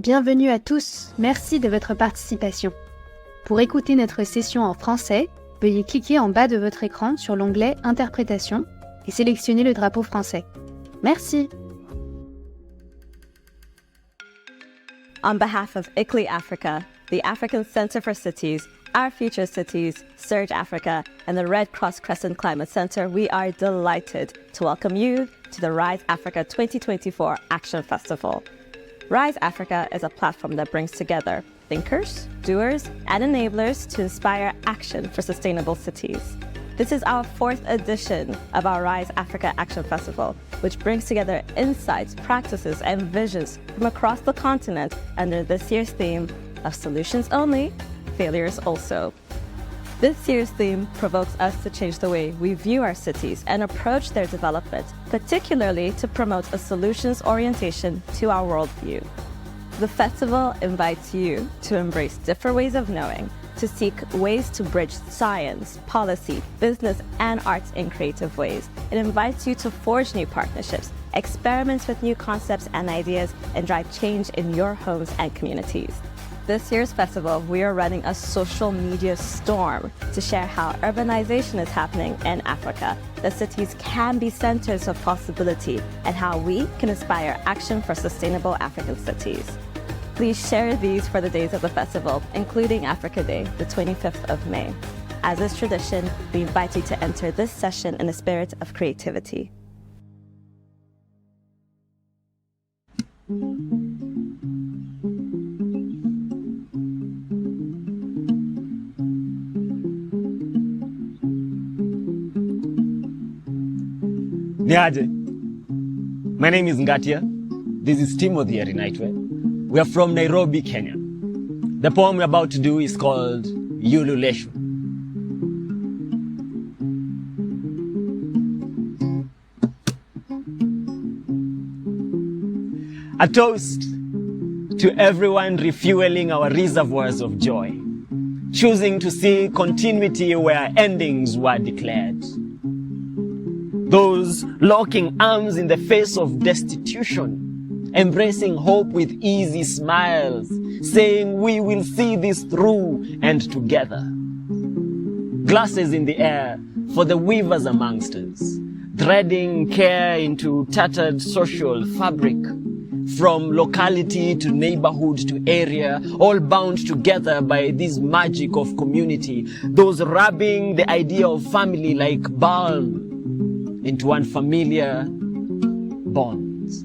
Bienvenue à tous, merci de votre participation. Pour écouter notre session en français, veuillez cliquer en bas de votre écran sur l'onglet Interprétation et sélectionner le drapeau français. Merci. On behalf of ICLEI Africa, the African Center for Cities, Our Future Cities, Surge Africa, and the Red Cross Crescent Climate Center, we are delighted to welcome you to the Rise Africa 2024 Action Festival. Rise Africa is a platform that brings together thinkers, doers, and enablers to inspire action for sustainable cities. This is our 4th edition of our Rise Africa Action Festival, which brings together insights, practices, and visions from across the continent under this year's theme of Solutions Only, Failures Also. This year's theme provokes us to change the way we view our cities and approach their development, particularly to promote a solutions orientation to our worldview. The festival invites you to embrace different ways of knowing, to seek ways to bridge science, policy, business, and arts in creative ways. It invites you to forge new partnerships, experiment with new concepts and ideas, and drive change in your homes and communities. This year's festival, we are running a social media storm to share how urbanization is happening in Africa, that cities can be centers of possibility, and how we can inspire action for sustainable African cities. Please share these for the days of the festival, including Africa Day, the 25th of May. As is tradition, we invite you to enter this session in a spirit of creativity. Niaje. My name is Ngatia. This is Timothy Erinaitwe. We are from Nairobi, Kenya. The poem we're about to do is called Ululation. A toast to everyone refueling our reservoirs of joy, choosing to see continuity where endings were declared. Those locking arms in the face of destitution, embracing hope with easy smiles, saying we will see this through and together. Glasses in the air for the weavers amongst us, threading care into tattered social fabric, from locality to neighborhood to area, all bound together by this magic of community, those rubbing the idea of family like balm into unfamiliar bonds.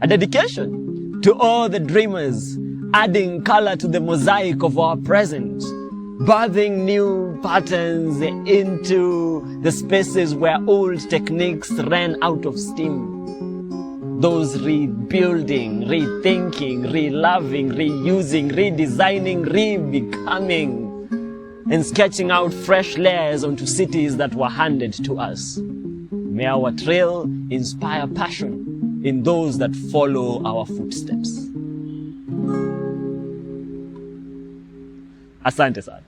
A dedication to all the dreamers, adding color to the mosaic of our present, birthing new patterns into the spaces where old techniques ran out of steam. Those rebuilding, rethinking, reloving, reusing, redesigning, rebecoming, and sketching out fresh layers onto cities that were handed to us. May our trail inspire passion in those that follow our footsteps. Asante sana.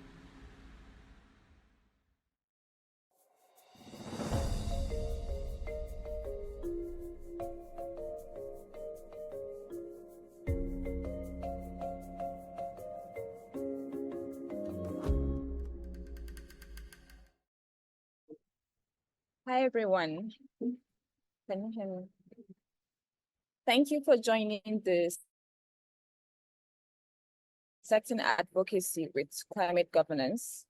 Hi, everyone. Can you hear me? Thank you for joining this Intersecting Advocacy with Climate Governance.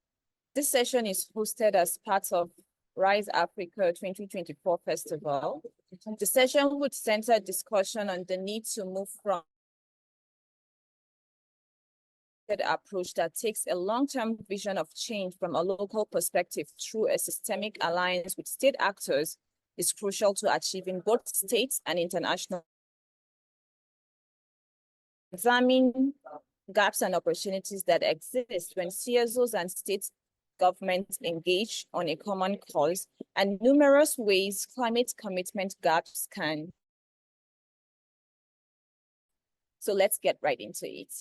This session is hosted as part of Rise Africa 2024 Festival. The session would center discussion on the need to move from approach that takes a long-term vision of change from a local perspective through a systemic alliance with state actors is crucial to achieving both state and international. Examine gaps and opportunities that exist when CSOs and state governments engage on a common cause, and numerous ways climate commitment gaps can. So let's get right into it.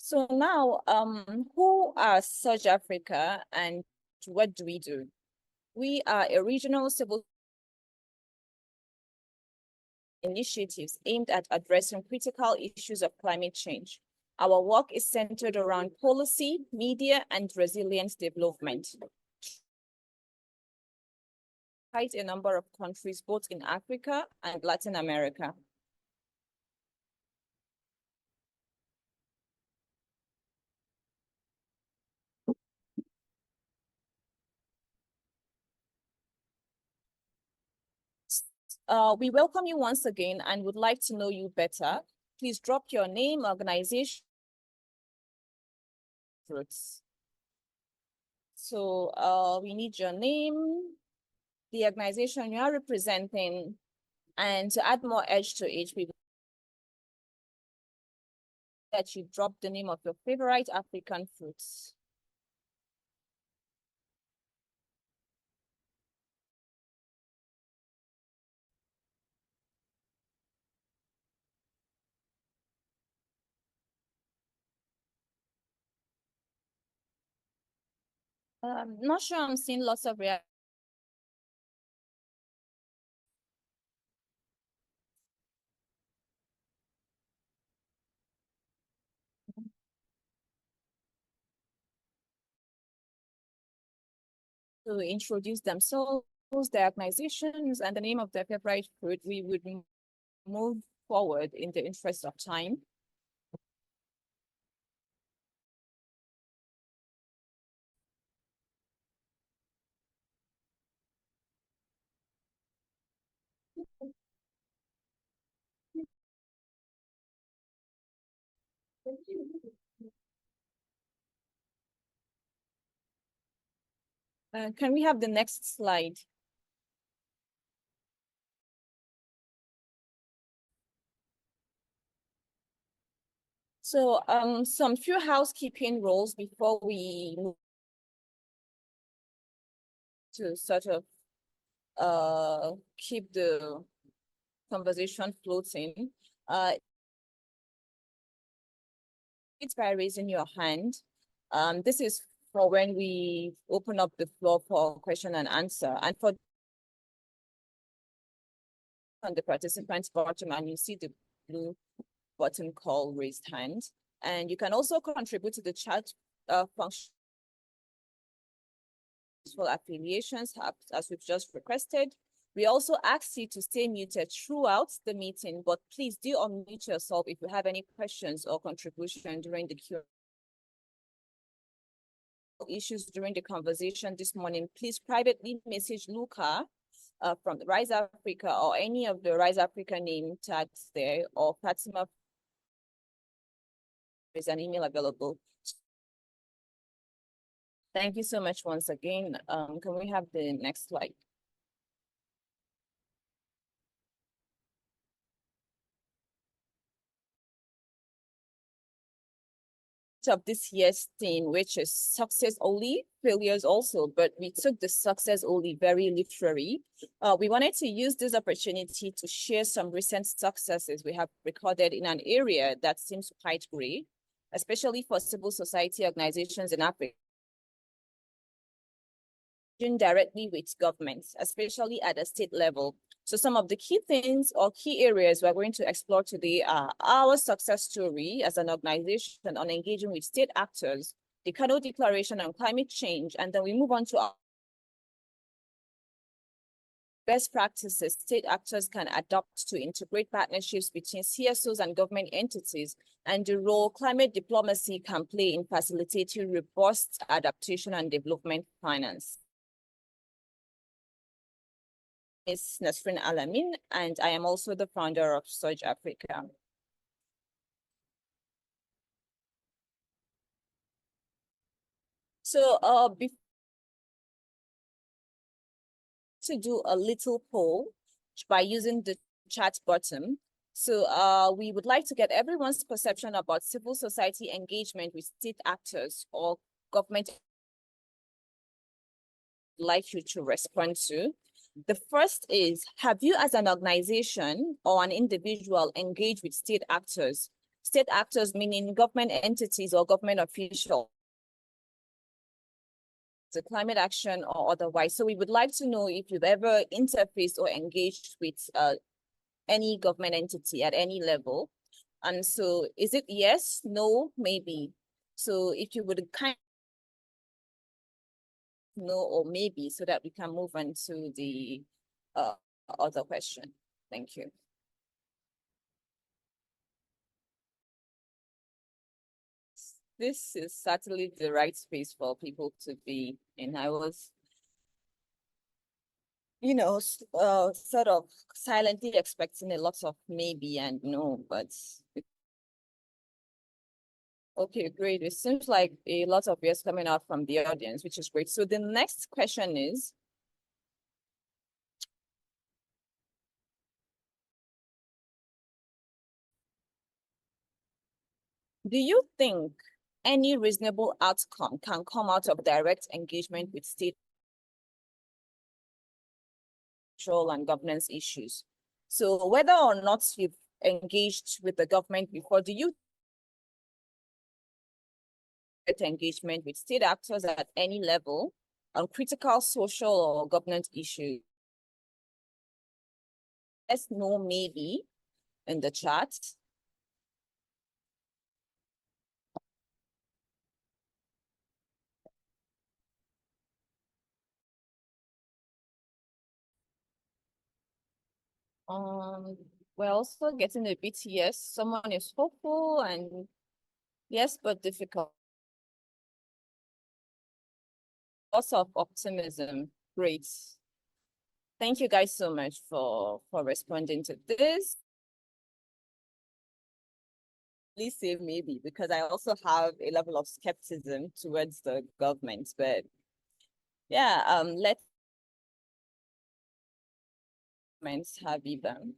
So now, who are Surge Africa and what do we do? We are a regional civil initiatives aimed at addressing critical issues of climate change. Our work is centered around policy, media, and resilient development. Quite a number of countries, both in Africa and Latin America. We welcome you once again and would like to know you better. Please drop your name, organization, roots. So we need your name, the organization you are representing, and to add more edge to it, we that you drop the name of your favorite African fruits. Not sure I'm seeing lots of reactions. To introduce themselves, their organizations, and the name of their favorite fruit, we would move forward in the interest of time. Can we have the next slide? So some few housekeeping rules before we move to sort of keep the conversation floating. It's by raising your hand. This is for when we open up the floor for question and answer. And for on the participants bottom, and you see the blue button called raised hand. And you can also contribute to the chat function for affiliations as we've just requested. We also ask you to stay muted throughout the meeting, but please do unmute yourself if you have any questions or contribution during the Q&A. Issues during the conversation this morning, please privately message Luca from the Rise Africa or any of the Rise Africa name tags there, or Fatima. There's an email available. Thank you so much once again. Can we have the next slide? Of this year's theme, which is success only, failures also, but we took the success only very literally. We wanted to use this opportunity to share some recent successes we have recorded in an area that seems quite gray, especially for civil society organizations in Africa. Directly with governments, especially at the state level. So some of the key things or key areas we're going to explore today are our success story as an organization on engaging with state actors, the Kano Declaration on climate change, and then we move on to our best practices state actors can adopt to integrate partnerships between CSOs and government entities, and the role climate diplomacy can play in facilitating robust adaptation and development finance. Is Nasrin Alamin, and I am also the founder of Surge Africa. So to do a little poll by using the chat button. So we would like to get everyone's perception about civil society engagement with state actors or government like you to respond to. The first is, have you as an organization or an individual engaged with state actors state actors, meaning government entities or government officials, the climate action or otherwise. So we would like to know if you've ever interfaced or engaged with any government entity at any level. And so is it yes, no, maybe? So if you would kind of no or maybe, so that we can move on to the other question. Thank you. This is certainly the right space for people to be in. I was, sort of silently expecting a lot of maybe and no, but okay, great. It seems like a lot of yes coming out from the audience, which is great. So the next question is, do you think any reasonable outcome can come out of direct engagement with state and governance issues? So whether or not you've engaged with the government before, do you get engagement with state actors at any level on critical social or governance issues? Yes, no, maybe in the chat. We're also getting a bit yes. Someone is hopeful and yes, but difficult. Lots of optimism. Great. Thank you guys so much for responding to this. Please say maybe, because I also have a level of skepticism towards the government. But yeah, let's have them.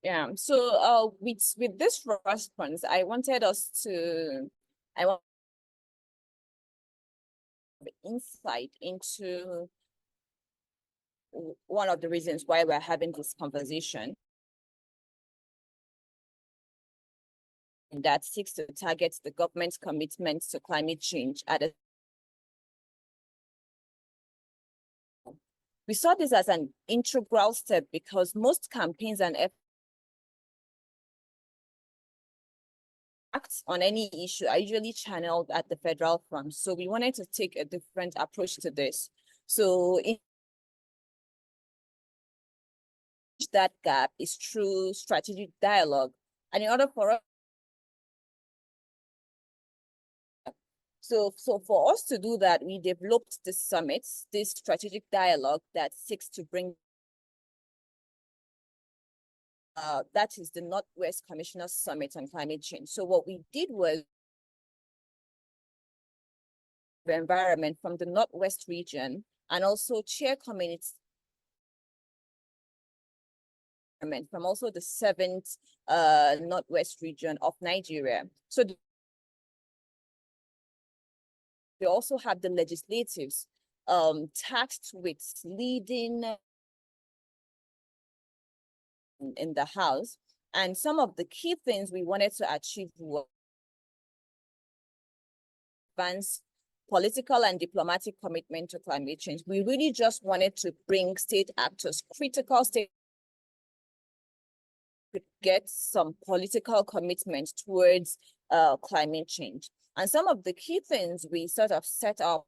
Yeah, so with this response, I want insight into one of the reasons why we're having this conversation that seeks to target the government's commitment to climate change we saw this as an integral step because most campaigns and acts on any issue are usually channeled at the federal front. So we wanted to take a different approach to this. So that gap is through strategic dialogue. And in order for us, so for us to do that, we developed this summit, this strategic dialogue that seeks to bring that is the Northwest Commissioners Summit on Climate Change. So what we did was the environment from the Northwest region and also chair communities from also the 7th Northwest region of Nigeria. So we also have the legislatives tasked with leading in the House. And some of the key things we wanted to achieve were advance political and diplomatic commitment to climate change. We really just wanted to bring state actors, critical state, to get some political commitment towards climate change. And some of the key things we sort of set up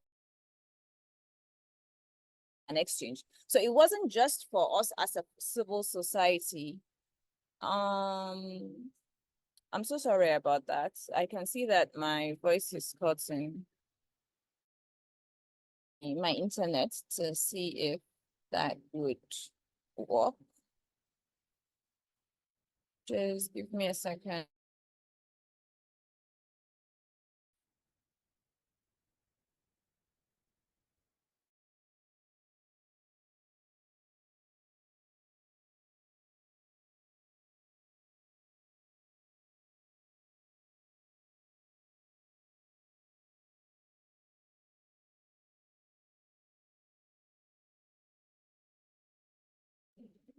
an exchange. So it wasn't just for us as a civil society. I'm so sorry about that. I can see that my voice is cutting my internet to see if that would work. Just give me a second.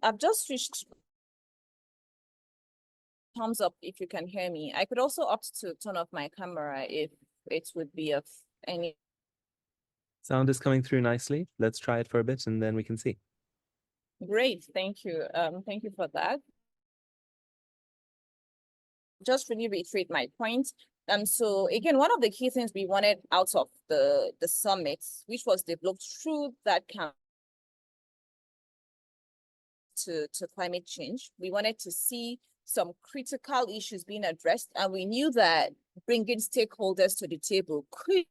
I've just switched thumbs up if you can hear me. I could also opt to turn off my camera if it would be of any. Sound is coming through nicely. Let's try it for a bit and then we can see. Great, thank you. Thank you for that. Just really reiterate my point. So again, one of the key things we wanted out of the summit, which was developed through that camp to climate change, we wanted to see some critical issues being addressed, and we knew that bringing stakeholders to the table could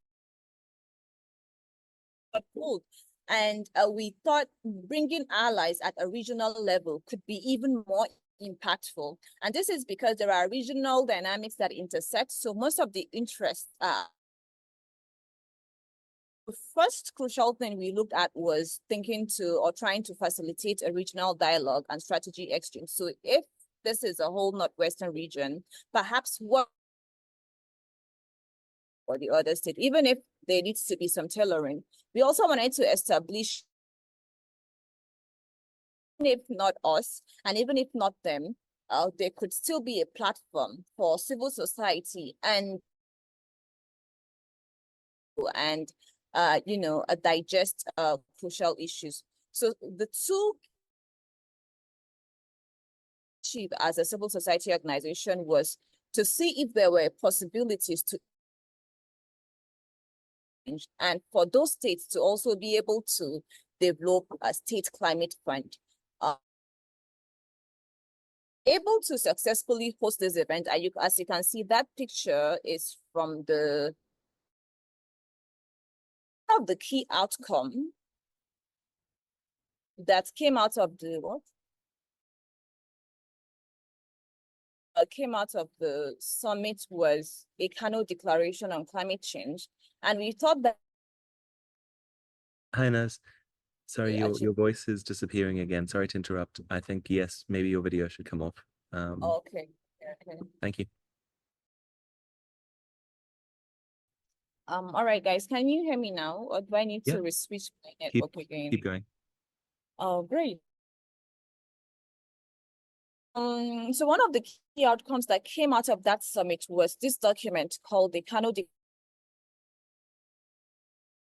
hold. And we thought bringing allies at a regional level could be even more impactful. And this is because there are regional dynamics that intersect. So most of the interests are. The first crucial thing we looked at was thinking to or trying to facilitate a regional dialogue and strategy exchange. So if this is a whole Northwestern region, perhaps what or the other state, even if there needs to be some tailoring, we also wanted to establish, if not us, and even if not them, there could still be a platform for civil society and digest crucial issues. So the two achieve as a civil society organization was to see if there were possibilities to change, and for those states to also be able to develop a state climate fund. Able to successfully host this event, and as you can see, that picture is from of the key outcome that came out of the summit was a Kano Declaration on climate change, and we thought that. Hi, Naz. Sorry, your voice is disappearing again. Sorry to interrupt. I think, yes, maybe your video should come off. Okay. Thank you. All right, guys, can you hear me now, or do I need to switch my network again? Keep going. Oh, great. So one of the key outcomes that came out of that summit was this document called the Kano Declaration.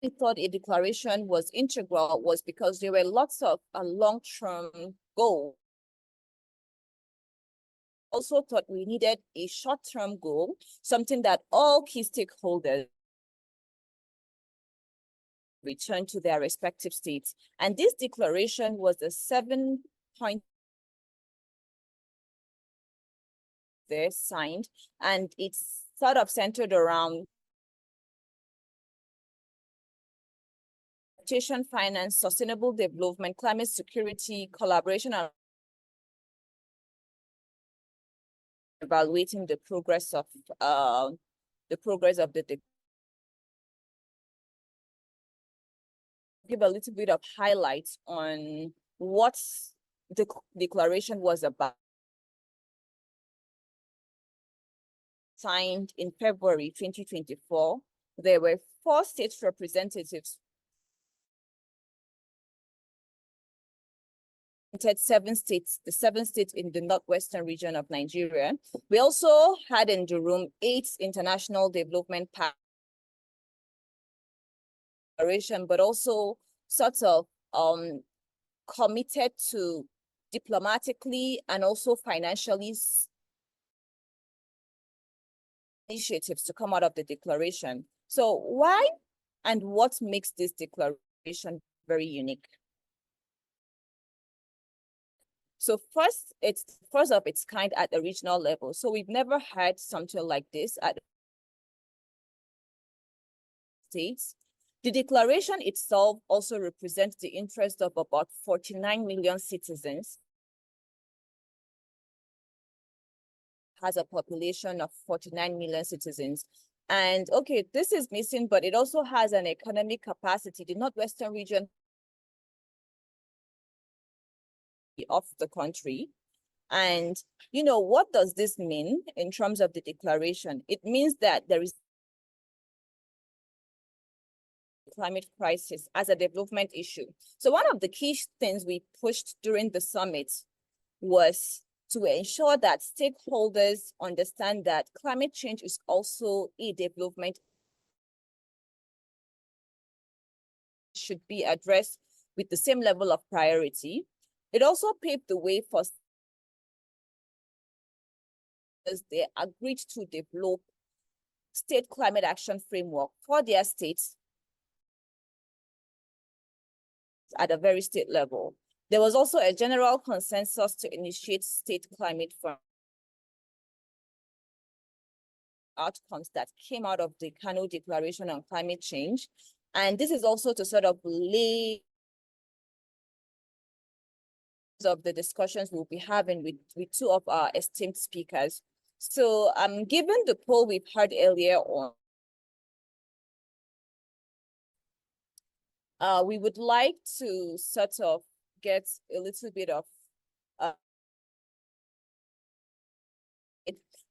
We thought a declaration was integral was because there were lots of long-term goals. Also thought we needed a short-term goal, something that all key stakeholders return to their respective states. And this declaration was a 7-point there signed, and it's sort of centered around adaptation, finance, sustainable development, climate security, collaboration, and evaluating the progress of the give a little bit of highlights on what the declaration was about. Signed in February 2024, there were 4 state representatives. 7 states, the 7 states in the northwestern region of Nigeria. We also had in the room 8 international development partners, but also sort of committed to diplomatically and also financially initiatives to come out of the declaration. So why and what makes this declaration very unique? So first, it's first of its kind at the regional level. So we've never had something like this at states. The declaration itself also represents the interest of about 49 million citizens. Has a population of 49 million citizens. And okay, this is missing, but it also has an economic capacity. The northwestern region of the country. And, you know, what does this mean in terms of the declaration? It means that there is climate crisis as a development issue. So one of the key things we pushed during the summit was to ensure that stakeholders understand that climate change is also a development should be addressed with the same level of priority. It also paved the way for as they agreed to develop state climate action framework for their states at a very state level. There was also a general consensus to initiate state climate fund outcomes that came out of the Kano Declaration on Climate Change. And this is also to sort of lay of the discussions we'll be having with two of our esteemed speakers. So given the poll we've heard earlier on, we would like to sort of get a little bit of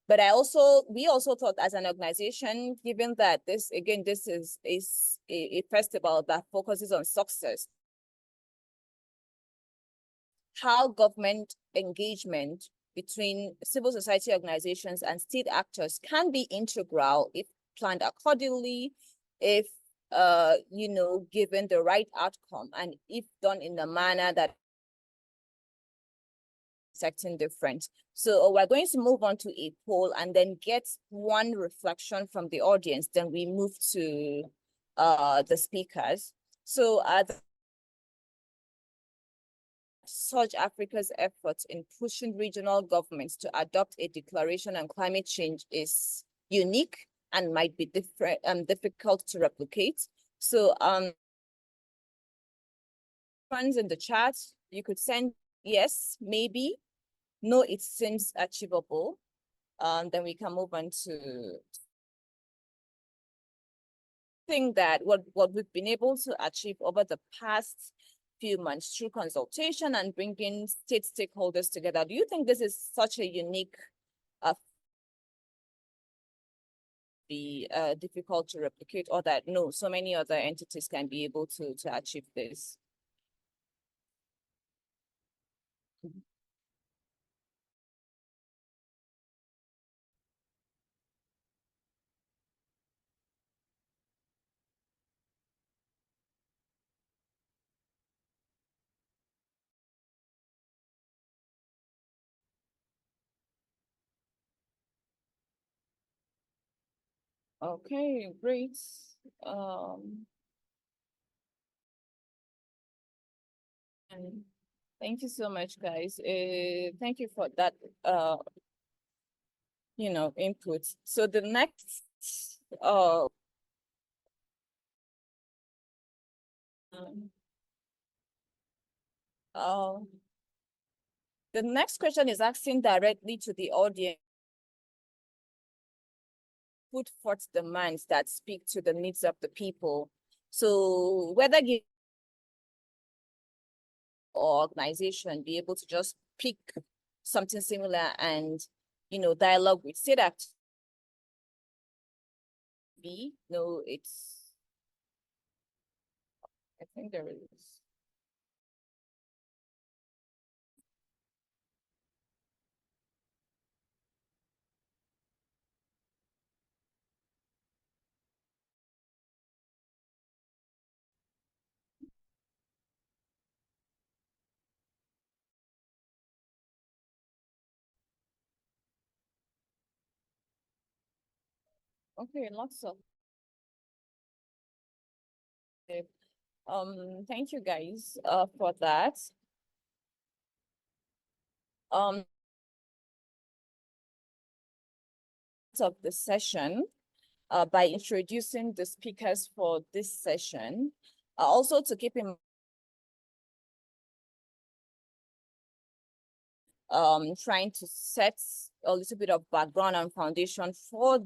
but we also thought as an organization, given that this is a festival that focuses on success, how government engagement between civil society organizations and state actors can be integral if planned accordingly, if given the right outcome, and if done in a manner that acting different. So we're going to move on to a poll and then get one reflection from the audience. Then we move to the speakers. So Surge Africa's efforts in pushing regional governments to adopt a declaration on climate change is unique and might be difficult to replicate. So friends in the chat, you could send yes, maybe, no, it seems achievable. Then we can move on to think that what we've been able to achieve over the past few months through consultation and bringing state stakeholders together. Do you think this is such a unique, difficult to replicate, or that no, so many other entities can be able to achieve this? Okay, great. And thank you so much, guys. Thank you for that, input. So the next, the next question is asking directly to the audience. Put forth demands that speak to the needs of the people. So whether or organization be able to just pick something similar and dialogue with state actors. No, I think there is. Okay, lots of thank you guys for that. Of the session by introducing the speakers for this session. Also to keep in trying to set a little bit of background and foundation for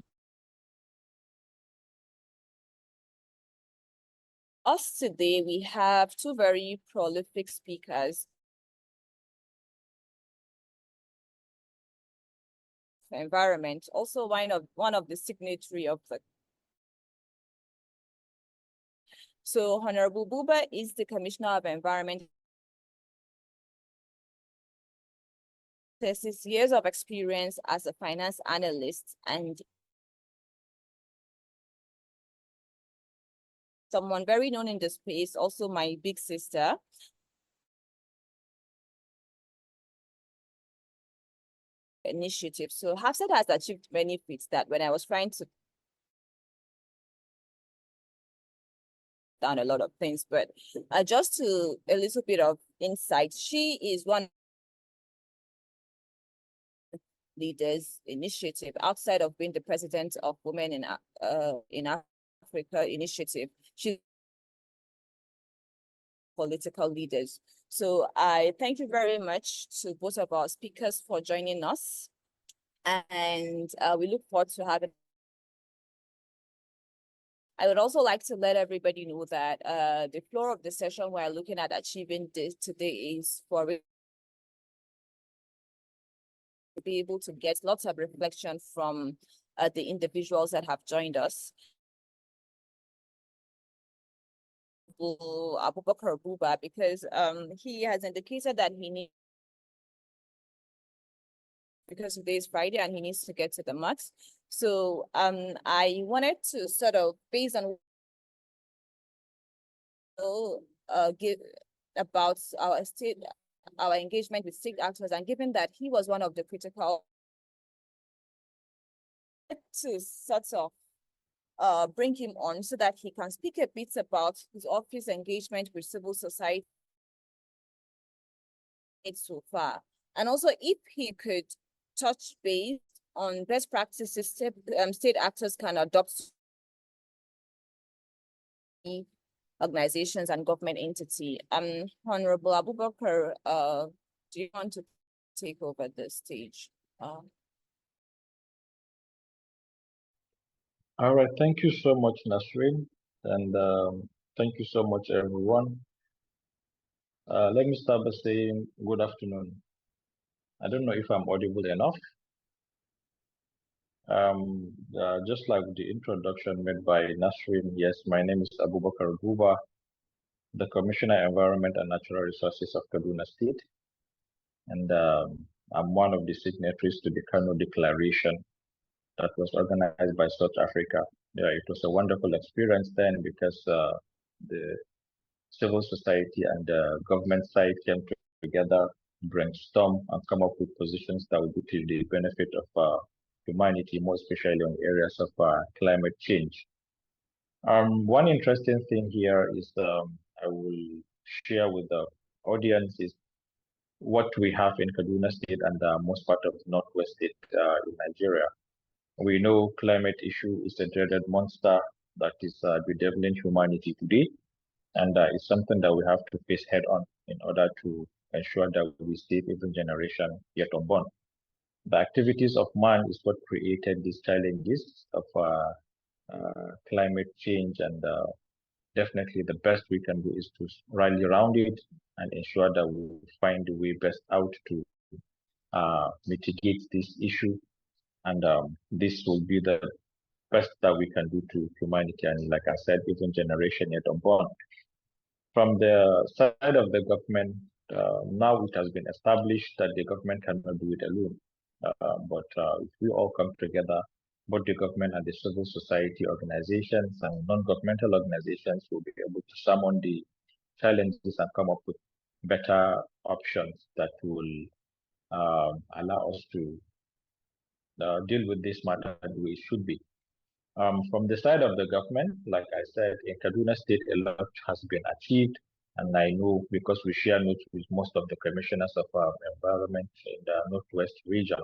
us today. We have two very prolific speakers. Environment, also one of the signatory of the So Honorable Buba is the Commissioner of Environment. There's years of experience as a finance analyst and someone very known in the space, also my big sister. Initiative. So Hafsat has achieved many feats that when I was trying to down a lot of things, but just to a little bit of insight, she is one leaders initiative outside of being the president of Women in Africa initiative. She's political leaders. So I thank you very much to both of our speakers for joining us. And we look forward to having. I would also like to let everybody know that the floor of the session we're looking at achieving this today is for be able to get lots of reflection from the individuals that have joined us. Abubakar Buba, because he has indicated that he needs, because today is Friday and he needs to get to the max. So I wanted to sort of, based on give about our engagement with state actors, and given that he was one of the critical to sort of bring him on so that he can speak a bit about his office engagement with civil society so far. And also if he could touch base on best practices state actors can adopt organizations and government entity. Honorable Abubakar, do you want to take over the stage? All right, thank you so much, Nasrin, and thank you so much, everyone. Let me start by saying good afternoon. I don't know if I'm audible enough. Just like the introduction made by Nasrin, yes, my name is Abubakar Buba, the Commissioner Environment and Natural Resources of Kaduna State, and I'm one of the signatories to the Kano Declaration that was organized by South Africa. Yeah, it was a wonderful experience then because the civil society and the government side came together, brainstorm, and come up with positions that would be to the benefit of humanity, more especially on areas of climate change. One interesting thing here is I will share with the audience is what we have in Kaduna State and most part of Northwest State in Nigeria. We know climate issue is a dreaded monster that is bedeviling humanity today, and it's something that we have to face head on in order to ensure that we save even generation yet unborn. The activities of man is what created these challenges of climate change, and definitely the best we can do is to rally around it and ensure that we find the way best out to mitigate this issue. And this will be the best that we can do to humanity. And like I said, even generation yet unborn. From the side of the government, now it has been established that the government cannot do it alone. But if we all come together, both the government and the civil society organizations and non-governmental organizations will be able to summon the challenges and come up with better options that will allow us to deal with this matter the way it should be. From the side of the government, like I said, in Kaduna State, a lot has been achieved. And I know because we share notes with most of the commissioners of environment in the Northwest region,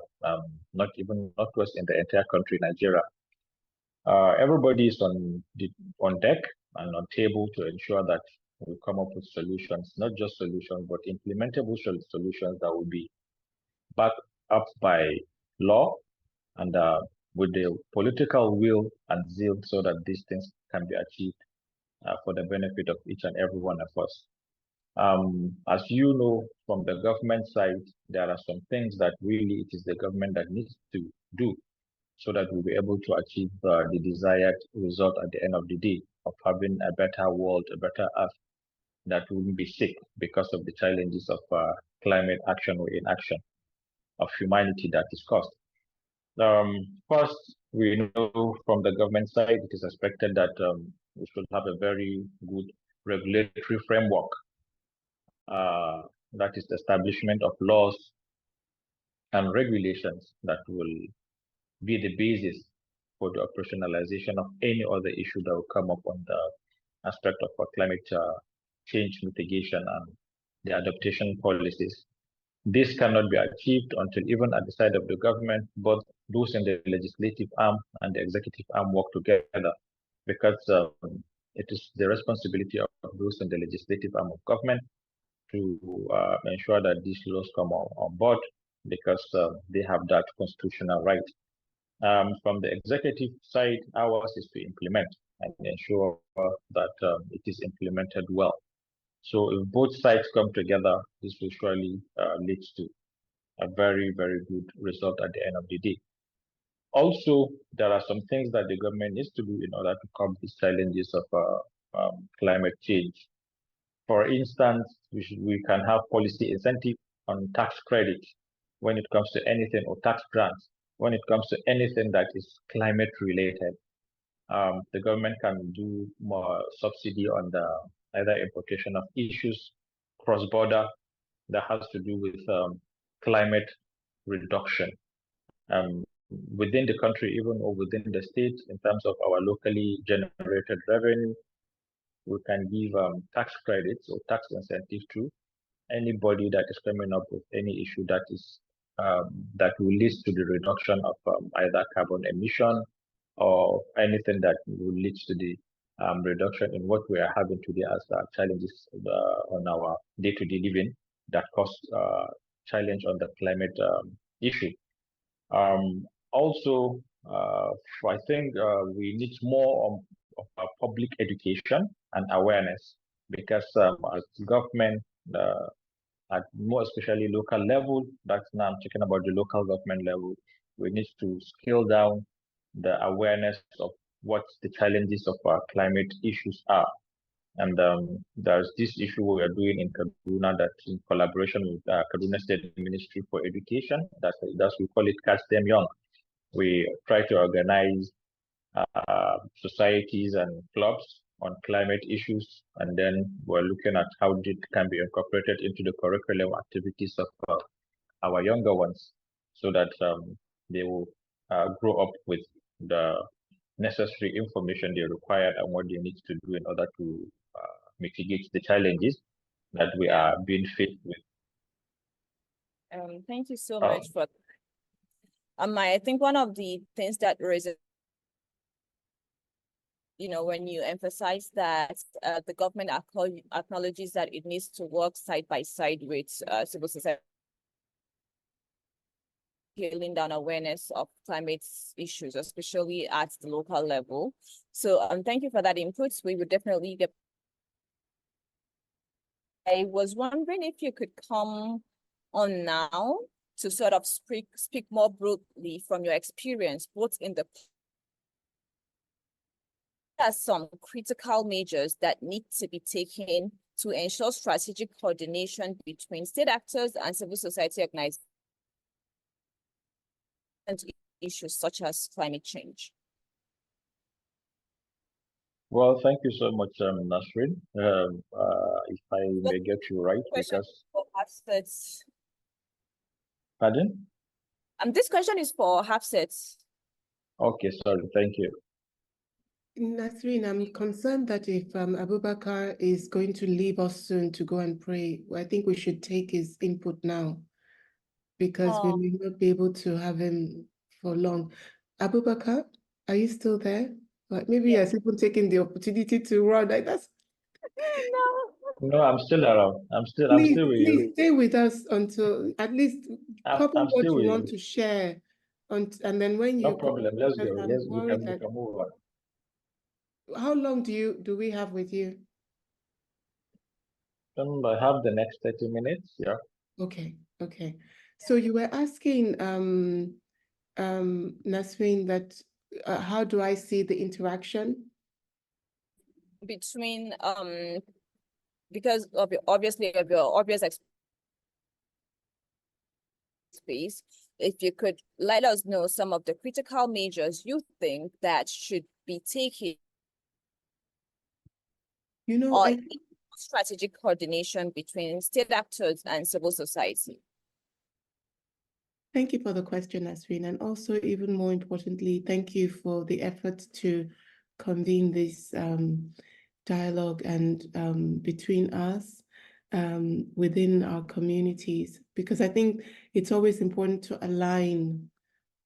not even Northwest in the entire country, Nigeria. Everybody is on deck and on table to ensure that we come up with solutions, not just solutions, but implementable solutions that will be backed up by law and with the political will and zeal so that these things can be achieved for the benefit of each and every one of us. As you know, from the government side, there are some things that really it is the government that needs to do. so that we'll be able to achieve the desired result at the end of the day of having a better world, a better earth that wouldn't be sick because of the challenges of climate action or inaction of humanity that is caused. First, we know from the government side, it is expected that we should have a very good regulatory framework. That is the establishment of laws and regulations that will be the basis for the operationalization of any other issue that will come up on the aspect of climate change mitigation and the adaptation policies. This cannot be achieved until even at the side of the government, both those in the legislative arm and the executive arm work together, because it is the responsibility of those in the legislative arm of government to ensure that these laws come on board, because they have that constitutional right. From the executive side, ours is to implement and ensure that it is implemented well. So if both sides come together, this will surely lead to a very, very good result at the end of the day. Also, there are some things that the government needs to do in order to curb these challenges of climate change. For instance, we can have policy incentive on tax credit when it comes to anything, or tax grants when it comes to anything that is climate related. The government can do more subsidy on the either importation of issues cross-border that has to do with climate reduction. Within the country, even or within the state, in terms of our locally generated revenue, we can give tax credits or tax incentives to anybody that is coming up with any issue that is that will lead to the reduction of either carbon emission or anything that will lead to the reduction in what we are having today as challenges on our day-to-day living that cause challenge on the climate issue. Also, I think we need more of public education and awareness, because as government, at more especially local level, that's now I'm talking about the local government level, we need to scale down the awareness of what the challenges of our climate issues are. And there's this issue we are doing in Kaduna that's in collaboration with Kaduna State Ministry for Education. That's we call it Catch Them Young. We try to organize societies and clubs on climate issues, and then we're looking at how it can be incorporated into the curriculum activities of our younger ones, so that they will grow up with the necessary information they require and what they need to do in order to mitigate the challenges that we are being faced with. Thank you so much for I think one of the things that raises, when you emphasize that the government acknowledges that it needs to work side by side with civil society, scaling down awareness of climate issues, especially at the local level. So thank you for that input. We would definitely get. I was wondering if you could come on now to sort of speak more broadly from your experience, both in the are some critical measures that need to be taken to ensure strategic coordination between state actors and civil society organizations to issues such as climate change. Well, thank you so much, Nasrin. If I may get you right, because pardon? This question is for Hafsat. Okay, sorry, thank you. Nasrin, I'm concerned that if Abubakar is going to leave us soon to go and pray, I think we should take his input now, because we may not be able to have him for long. Abubakar, are you still there? But maybe yes. Even taking the opportunity to run like that's No, I'm still around. I'm still with you. Please stay with us until at least couple what you want to share, and then when you no problem. Let's go. We can move on. How long do we have with you? I have the next 30 minutes. Yeah. Okay. So you were asking Nasreen, that how do I see the interaction? Between because of your obvious space, if you could let us know some of the critical measures you think that should be taken, or strategic coordination between state actors and civil society. Thank you for the question, Nasreen, and also, even more importantly, thank you for the effort to convene this dialogue and between us within our communities, because I think it's always important to align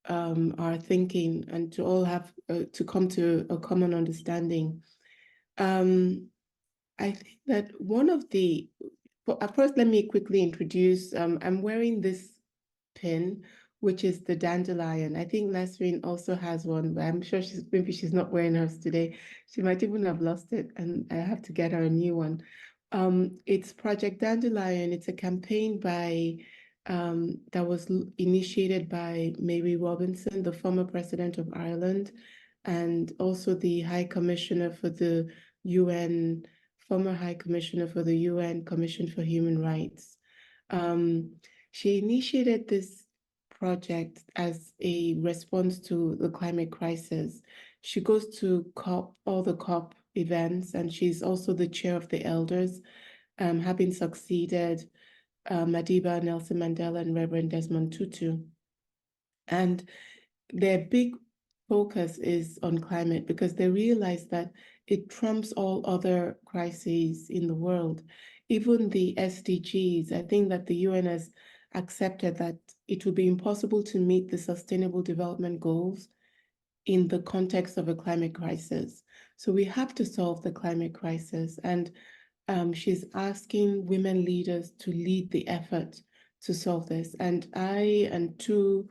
our thinking and to all have to come to a common understanding. I think that one of the, first, let me quickly introduce, I'm wearing this pin, which is the dandelion. I think Nasreen also has one, but I'm sure maybe she's not wearing hers today. She might even have lost it, and I have to get her a new one. It's Project Dandelion. It's a campaign by that was initiated by Mary Robinson, the former president of Ireland, and also the High Commissioner for the UN, former High Commissioner for the UN Commission for Human Rights. She initiated this project as a response to the climate crisis. She goes to all the COP events, and she's also the chair of the elders, having succeeded Madiba, Nelson Mandela, and Reverend Desmond Tutu. And their big focus is on climate because they realize that it trumps all other crises in the world. Even the SDGs, I think that the UN has accepted that it would be impossible to meet the Sustainable Development Goals in the context of a climate crisis. So we have to solve the climate crisis. And she's asking women leaders to lead the effort to solve this. And I and two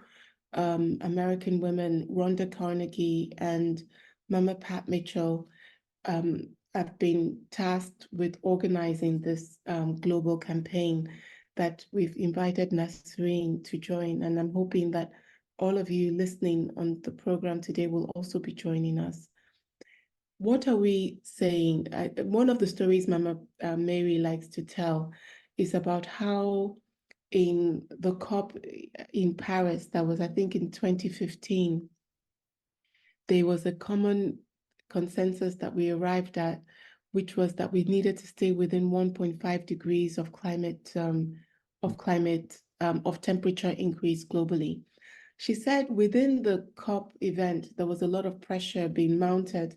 American women, Rhonda Carnegie and Mama Pat Mitchell, have been tasked with organizing this global campaign that we've invited Nasreen to join. And I'm hoping that all of you listening on the program today will also be joining us. What are we saying? One of the stories Mama Mary likes to tell is about how in the COP in Paris, that was, I think, in 2015, there was a common consensus that we arrived at, which was that we needed to stay within 1.5 degrees of temperature increase globally. She said within the COP event, there was a lot of pressure being mounted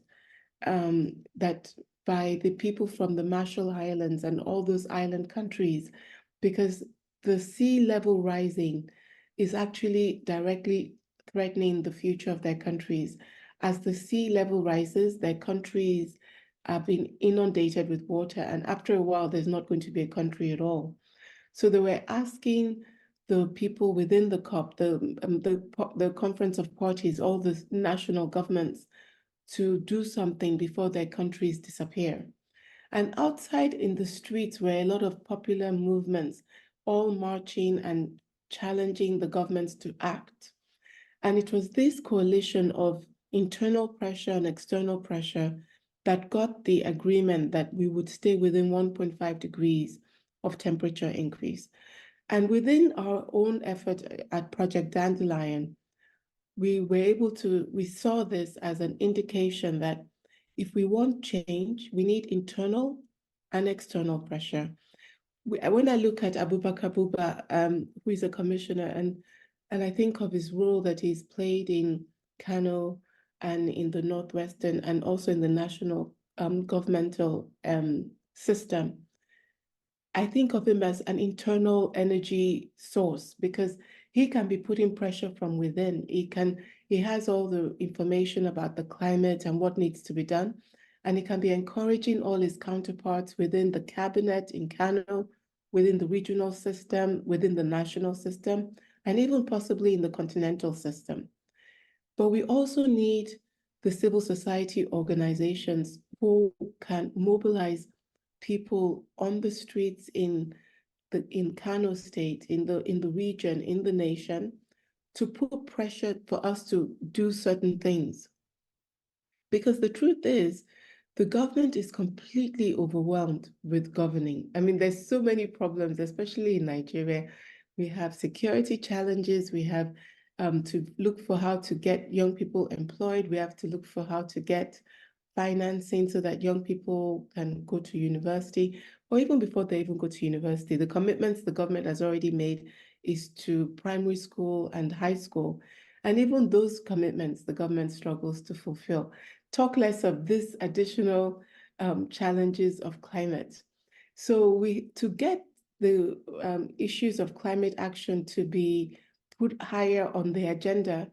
that by the people from the Marshall Islands and all those island countries, because the sea level rising is actually directly threatening the future of their countries. As the sea level rises, their countries are being inundated with water, and after a while, there's not going to be a country at all. So they were asking the people within the COP, the Conference of Parties, all the national governments, to do something before their countries disappear. And outside in the streets were a lot of popular movements, all marching and challenging the governments to act. And it was this coalition of internal pressure and external pressure that got the agreement that we would stay within 1.5 degrees of temperature increase. And within our own effort at Project Dandelion, we saw this as an indication that if we want change, we need internal and external pressure. When I look at Abubakar Buba, who is a commissioner, and I think of his role that he's played in Kano and in the Northwestern and also in the national governmental system, I think of him as an internal energy source because he can be putting pressure from within. He has all the information about the climate and what needs to be done. And he can be encouraging all his counterparts within the cabinet in Kano, within the regional system, within the national system, and even possibly in the continental system. But we also need the civil society organizations who can mobilize people on the streets in Kano State, in the region, in the nation, to put pressure for us to do certain things. Because the truth is, the government is completely overwhelmed with governing. I mean, there's so many problems, especially in Nigeria. We have security challenges. We have to look for how to get young people employed. We have to look for how to get financing so that young people can go to university, or even before they even go to university. The commitments the government has already made is to primary school and high school. And even those commitments, the government struggles to fulfill. Talk less of this additional challenges of climate. So to get the issues of climate action to be put higher on the agenda,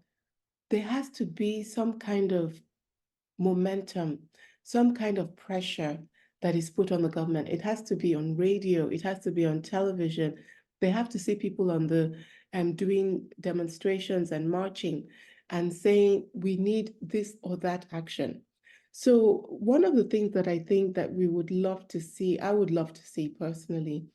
there has to be some kind of momentum, some kind of pressure that is put on the government. It has to be on radio, it has to be on television. They have to see people on the doing demonstrations and marching and saying we need this or that action. So one of the things that I think that we would love to see, I would love to see personally,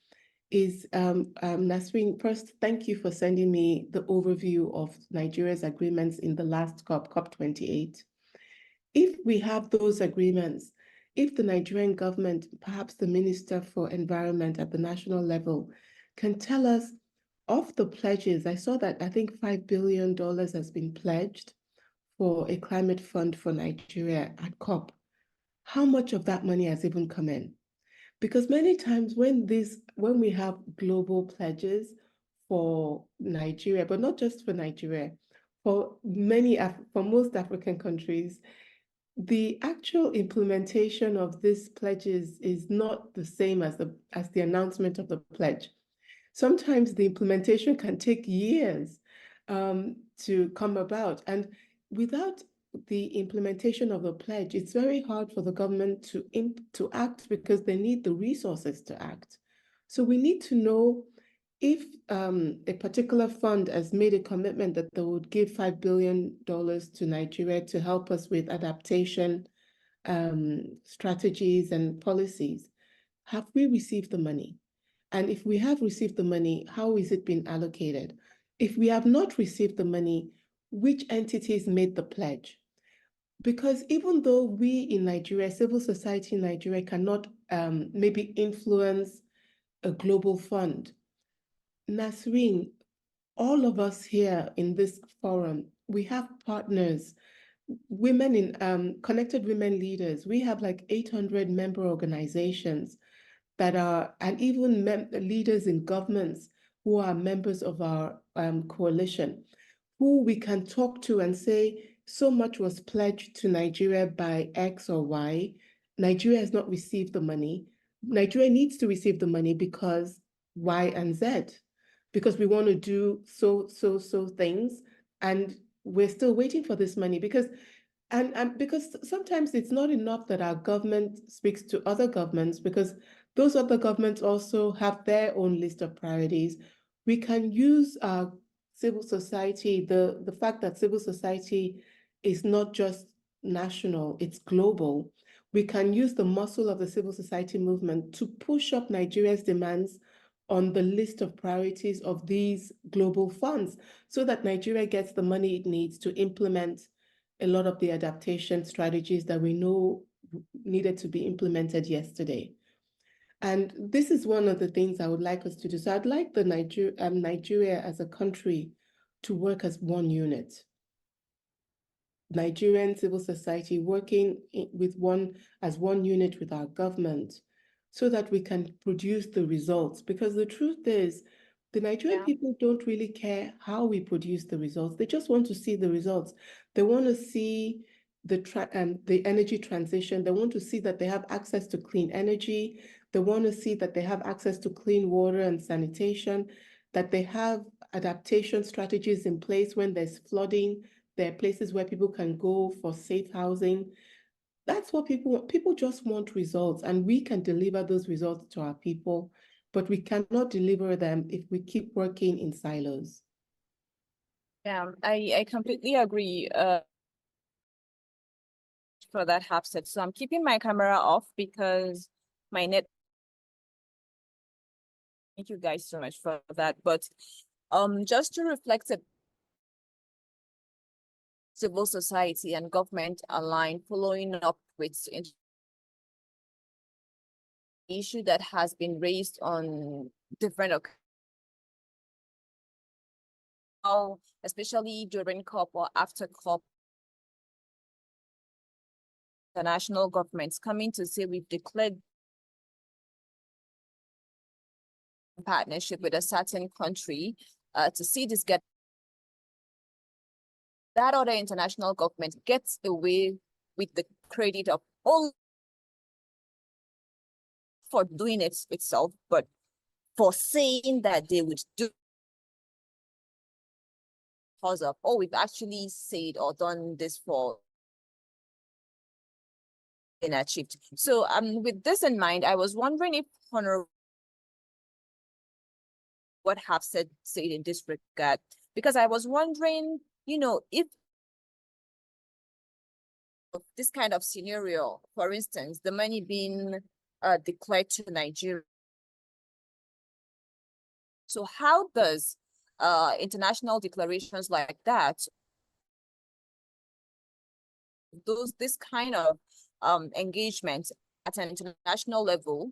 is Nasreen, first, thank you for sending me the overview of Nigeria's agreements in the last COP, COP28. If we have those agreements, if the Nigerian government, perhaps the Minister for Environment at the national level, can tell us of the pledges, I saw that I think $5 billion has been pledged for a climate fund for Nigeria at COP. How much of that money has even come in? Because many times when we have global pledges for Nigeria, but not just for Nigeria, for most African countries, the actual implementation of these pledges is not the same as the announcement of the pledge. Sometimes the implementation can take years to come about. And without the implementation of the pledge, it's very hard for the government to act because they need the resources to act. So we need to know if a particular fund has made a commitment that they would give $5 billion to Nigeria to help us with adaptation strategies and policies, have we received the money? And if we have received the money, how is it being allocated? If we have not received the money, which entities made the pledge? Because even though we in Nigeria, civil society in Nigeria cannot maybe influence a global fund, Nasreen, all of us here in this forum, we have partners, women in connected women leaders. We have like 800 member organizations that are, and even leaders in governments who are members of our coalition, who we can talk to and say, so much was pledged to Nigeria by X or Y. Nigeria has not received the money. Nigeria needs to receive the money because Y and Z, because we want to do so things, and we're still waiting for this money because because sometimes it's not enough that our government speaks to other governments, because those other governments also have their own list of priorities. We can use our civil society, the fact that civil society is not just national, it's global. We can use the muscle of the civil society movement to push up Nigeria's demands on the list of priorities of these global funds so that Nigeria gets the money it needs to implement a lot of the adaptation strategies that we know needed to be implemented yesterday. And this is one of the things I would like us to do. So I'd like the Nigeria as a country to work as one unit. Nigerian civil society working as one unit with our government so that we can produce the results. Because the truth is, the Nigerian people don't really care how we produce the results. They just want to see the results. They want to see the energy transition. They want to see that they have access to clean energy. They want to see that they have access to clean water and sanitation, that they have adaptation strategies in place when there's flooding. There are places where people can go for safe housing. That's what people want. People just want results, and we can deliver those results to our people, but we cannot deliver them if we keep working in silos. Yeah, I completely agree for that, Hafsat. So I'm keeping my camera off because my net. Thank you guys so much for that. But just to reflect a civil society and government aligned, following up with issue that has been raised on different occasions, especially during COP or after COP, the national governments coming to say we've declared partnership with a certain country to see this get that other international government gets away with the credit of all for doing it itself, but for saying that they would do because of, oh, we've actually said or done this for been achieved. So with this in mind, I was wondering if Honorable what have said in this regard, because I was wondering, you know, if this kind of scenario, for instance, the money being declared to Nigeria. So how does international declarations like that, this kind of engagement at an international level,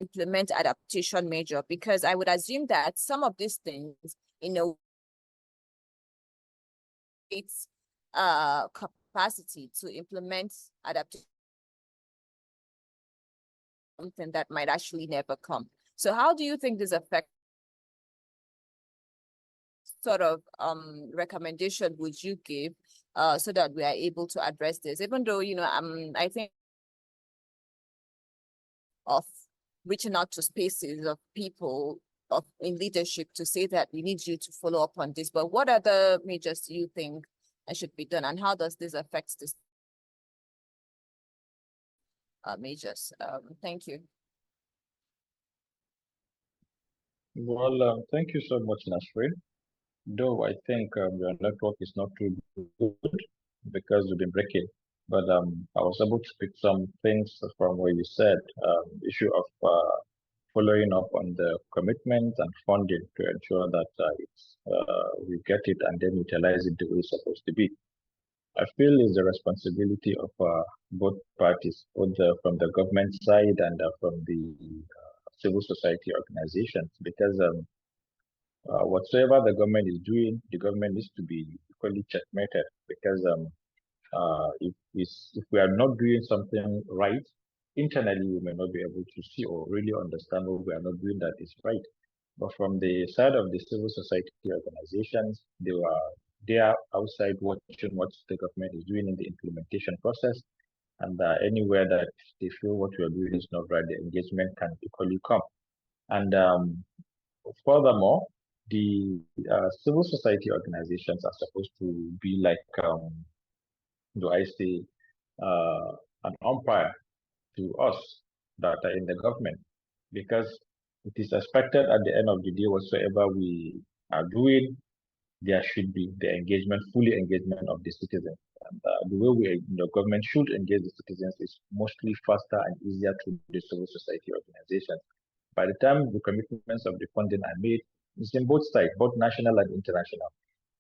implement adaptation measure? Because I would assume that some of these things, you know, its capacity to implement adaptation, something that might actually never come. So how do you think this affects sort of recommendation would you give so that we are able to address this, even though, you know, I think of reaching out to spaces of people in leadership to say that we need you to follow up on this, but what other measures do you think should be done, and how does this affect this measures? Thank you. Well, thank you so much, Nasrin. Though I think your network is not too good because you've been breaking, but I was able to pick some things from what you said. Issue of following up on the commitments and funding to ensure that we get it and then utilize it the way it's supposed to be. I feel it's the responsibility of both parties, both from the government side and from the civil society organizations, because whatsoever the government is doing, the government needs to be equally checkmated. Because if we are not doing something right, internally we may not be able to see or really understand what we are not doing that is right. But from the side of the civil society organizations, they are there outside watching what the government is doing in the implementation process. And anywhere that they feel what we are doing is not right, the engagement can equally come. And furthermore, the civil society organizations are supposed to be like, do I say, an umpire to us that are in the government, because it is expected at the end of the day, whatsoever we are doing, there should be the engagement, fully engagement of the citizens. And the way the government should engage the citizens is mostly faster and easier to the civil society organizations. By the time the commitments of the funding are made, it's in both sides, both national and international.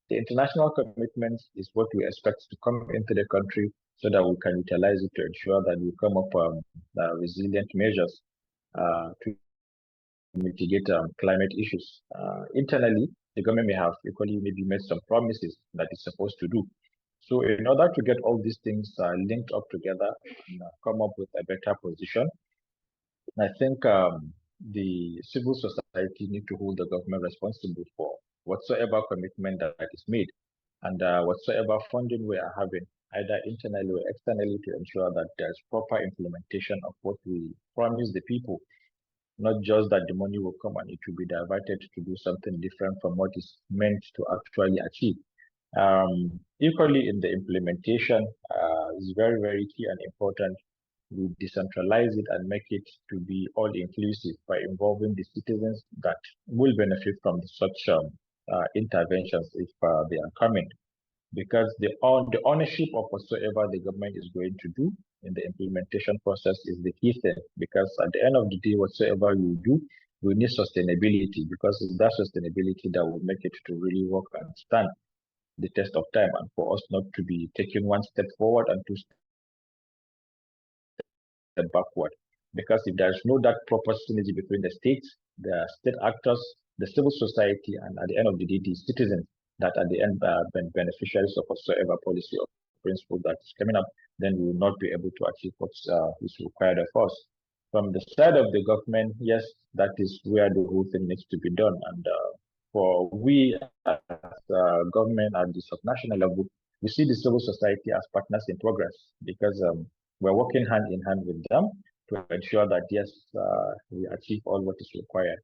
The international commitments is what we expect to come into the country so that we can utilize it to ensure that we come up resilient measures to mitigate climate issues. Internally, the government may have equally maybe made some promises that it's supposed to do. So in order to get all these things linked up together and come up with a better position, I think the civil society need to hold the government responsible for whatsoever commitment that is made and whatsoever funding we are having, either internally or externally, to ensure that there's proper implementation of what we promise the people, not just that the money will come and it will be diverted to do something different from what is meant to actually achieve. Equally, in the implementation, is very, very key and important. We decentralize it and make it to be all inclusive by involving the citizens that will benefit from such interventions if they are coming. Because the ownership of whatsoever the government is going to do in the implementation process is the key thing. Because at the end of the day, whatsoever you do, we need sustainability, because it's that sustainability that will make it to really work and stand. the test of time, and for us not to be taking one step forward and two step backward. Because if there's no that proper synergy between the states, the state actors, the civil society, and at the end of the day, the citizens that at the end beneficiaries of whatsoever policy or principle that is coming up, then we will not be able to achieve what is required of us. From the side of the government, yes, that is where the whole thing needs to be done. And for we as government at the subnational level, we see the civil society as partners in progress because we're working hand in hand with them to ensure that yes, we achieve all what is required.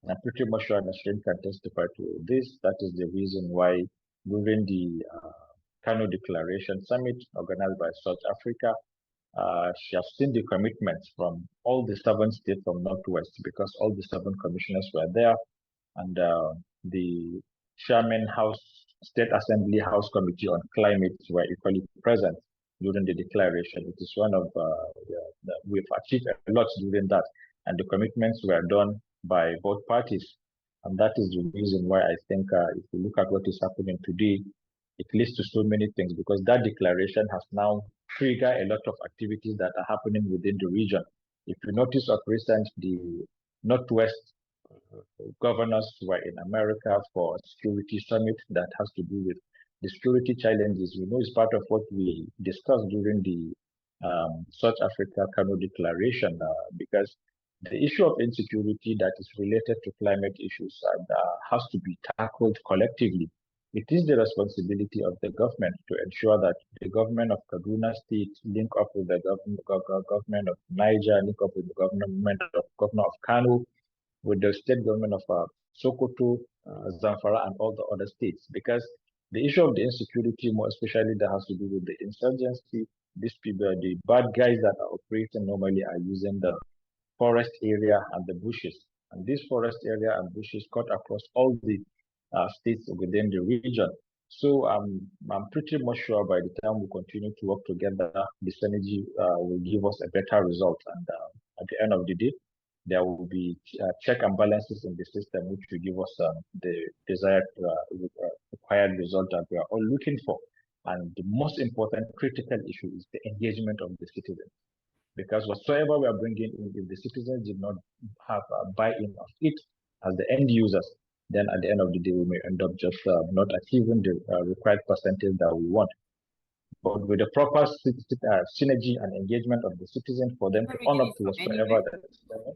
And I'm pretty much sure Nasrin can testify to this. That is the reason why during the Kano Declaration Summit organized by South Africa, she has seen the commitments from all the 7 states from Northwest because all the 7 commissioners were there, and the Chairman House State Assembly House Committee on Climate were equally present during the declaration. It is one of we've achieved a lot during that, and the commitments were done by both parties, and that is the reason why I think if you look at what is happening today, it leads to so many things because that declaration has now triggered a lot of activities that are happening within the region. If you notice of recent, the Northwest governors were in America for a security summit that has to do with the security challenges. We know it's part of what we discussed during the South Africa Kano Declaration because the issue of insecurity that is related to climate issues has to be tackled collectively. It is the responsibility of the government to ensure that the government of Kaduna State link up with the government of Niger, link up with the governor of Kano, with the state government of Sokoto, Zamfara, and all the other states. Because the issue of the insecurity, more especially that has to do with the insurgency, these people, the bad guys that are operating normally are using the forest area and the bushes. And this forest area and bushes cut across all the states within the region. So I'm pretty much sure by the time we continue to work together, the synergy will give us a better result. And at the end of the day, there will be check and balances in the system, which will give us the desired required result that we are all looking for. And the most important critical issue is the engagement of the citizens. Because whatsoever we are bringing in, if the citizens did not have a buy-in of it as the end users, then at the end of the day, we may end up just not achieving the required percentage that we want. But with the proper synergy and engagement of the citizens for them to own up to whatsoever that is done,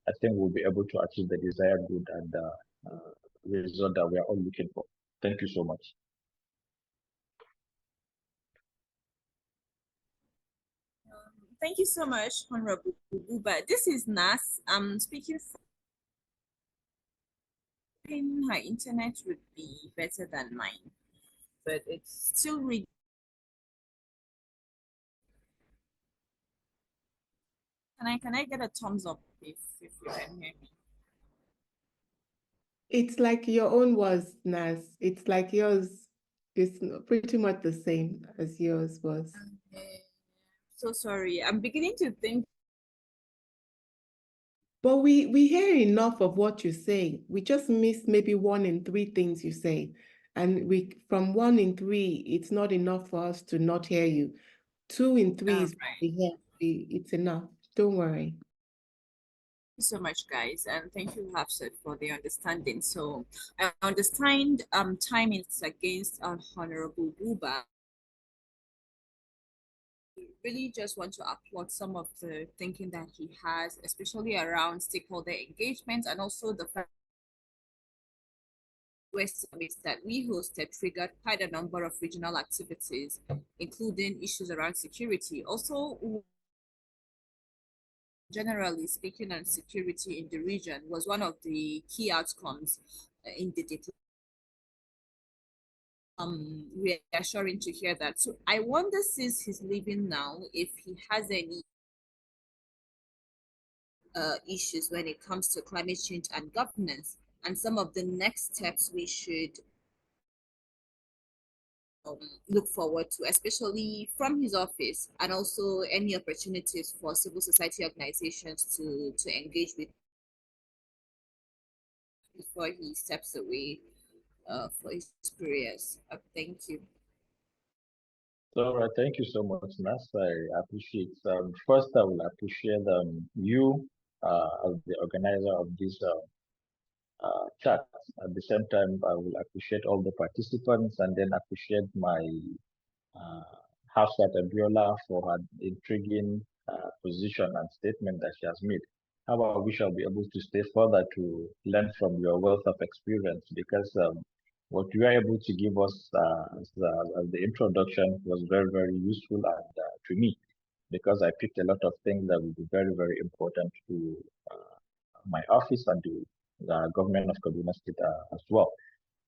I think we'll be able to achieve the desired good and result that we are all looking for. Thank you so much. Thank you so much, Honorable Uba. This is Nas. I'm speaking. Her internet would be better than mine, but it's still reading. Can I get a thumbs up if you can hear me? It's like your own was, Nas. It's like yours is pretty much the same as yours was. So sorry. I'm beginning to think. But we hear enough of what you say. We just miss maybe 1 in 3 things you say. And from 1 in 3, it's not enough for us to not hear you. 2 in 3 is right. It's enough. Don't worry. Thank you so much, guys, and thank you, Hafsat, for the understanding. So I understand time is against Honorable Buba. Really just want to applaud some of the thinking that he has, especially around stakeholder engagement, and also the fact summits that we hosted triggered quite a number of regional activities, including issues around security. Also, generally speaking, on security in the region was one of the key outcomes in the declaration. Reassuring to hear that. So I wonder, since he's leaving now, if he has any issues when it comes to climate change and governance, and some of the next steps we should look forward to, especially from his office, and also any opportunities for civil society organizations to engage with before he steps away. for his prayers. Thank you. So thank you so much, Nas. I appreciate. First, I will appreciate you as the organizer of this chat. At the same time, I will appreciate all the participants and then appreciate my uh, Hafsat Abiola for her intriguing position and statement that she has made. However, we shall be able to stay further to learn from your wealth of experience because what you are able to give us as the introduction was very, very useful and to me because I picked a lot of things that will be very, very important to my office and to the government of Kaduna State as well.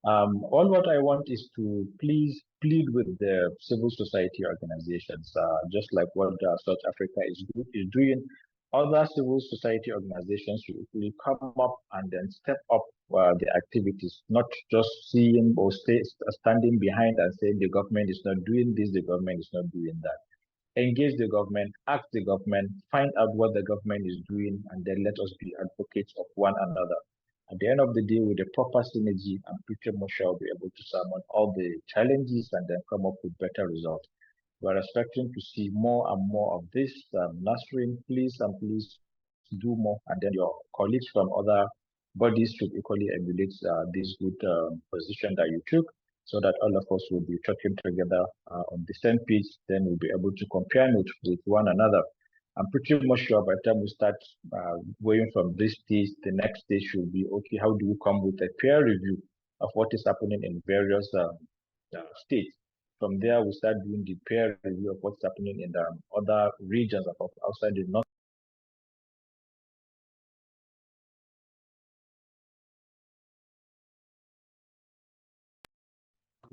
All what I want is to please plead with the civil society organizations, just like what South Africa is doing. Other civil society organizations should really come up and then step up the activities, not just seeing or standing behind and saying the government is not doing this, the government is not doing that. Engage the government, ask the government, find out what the government is doing, and then let us be advocates of one another. At the end of the day, with the proper synergy, I'm pretty much sure we'll be able to summon all the challenges and then come up with better results. We're expecting to see more and more of this. Nasrin, please and please do more. And then your colleagues from other bodies should equally emulate this good position that you took so that all of us will be talking together on the same page. Then we'll be able to compare notes with one another. I'm pretty much sure by the time we start going from this stage, the next stage should be, okay, how do we come with a peer review of what is happening in various states? From there, we start doing the peer review of what's happening in the other regions of outside the north.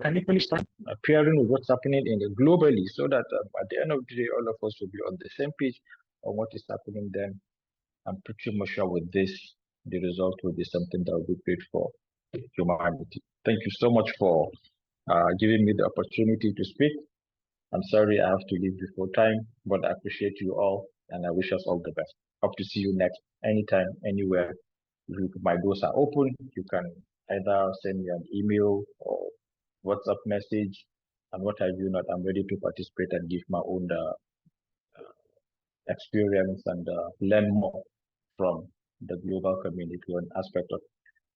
Can you please start appearing with what's happening in the globally so that at the end of the day, all of us will be on the same page on what is happening then. I'm pretty much sure with this, the result will be something that will be great for humanity. Thank you so much for giving me the opportunity to speak. I'm sorry I have to leave before time, but I appreciate you all and I wish us all the best. Hope to see you next anytime, anywhere. My doors are open. You can either send me an email or WhatsApp message and what have you not. I'm ready to participate and give my own experience and learn more from the global community on aspect of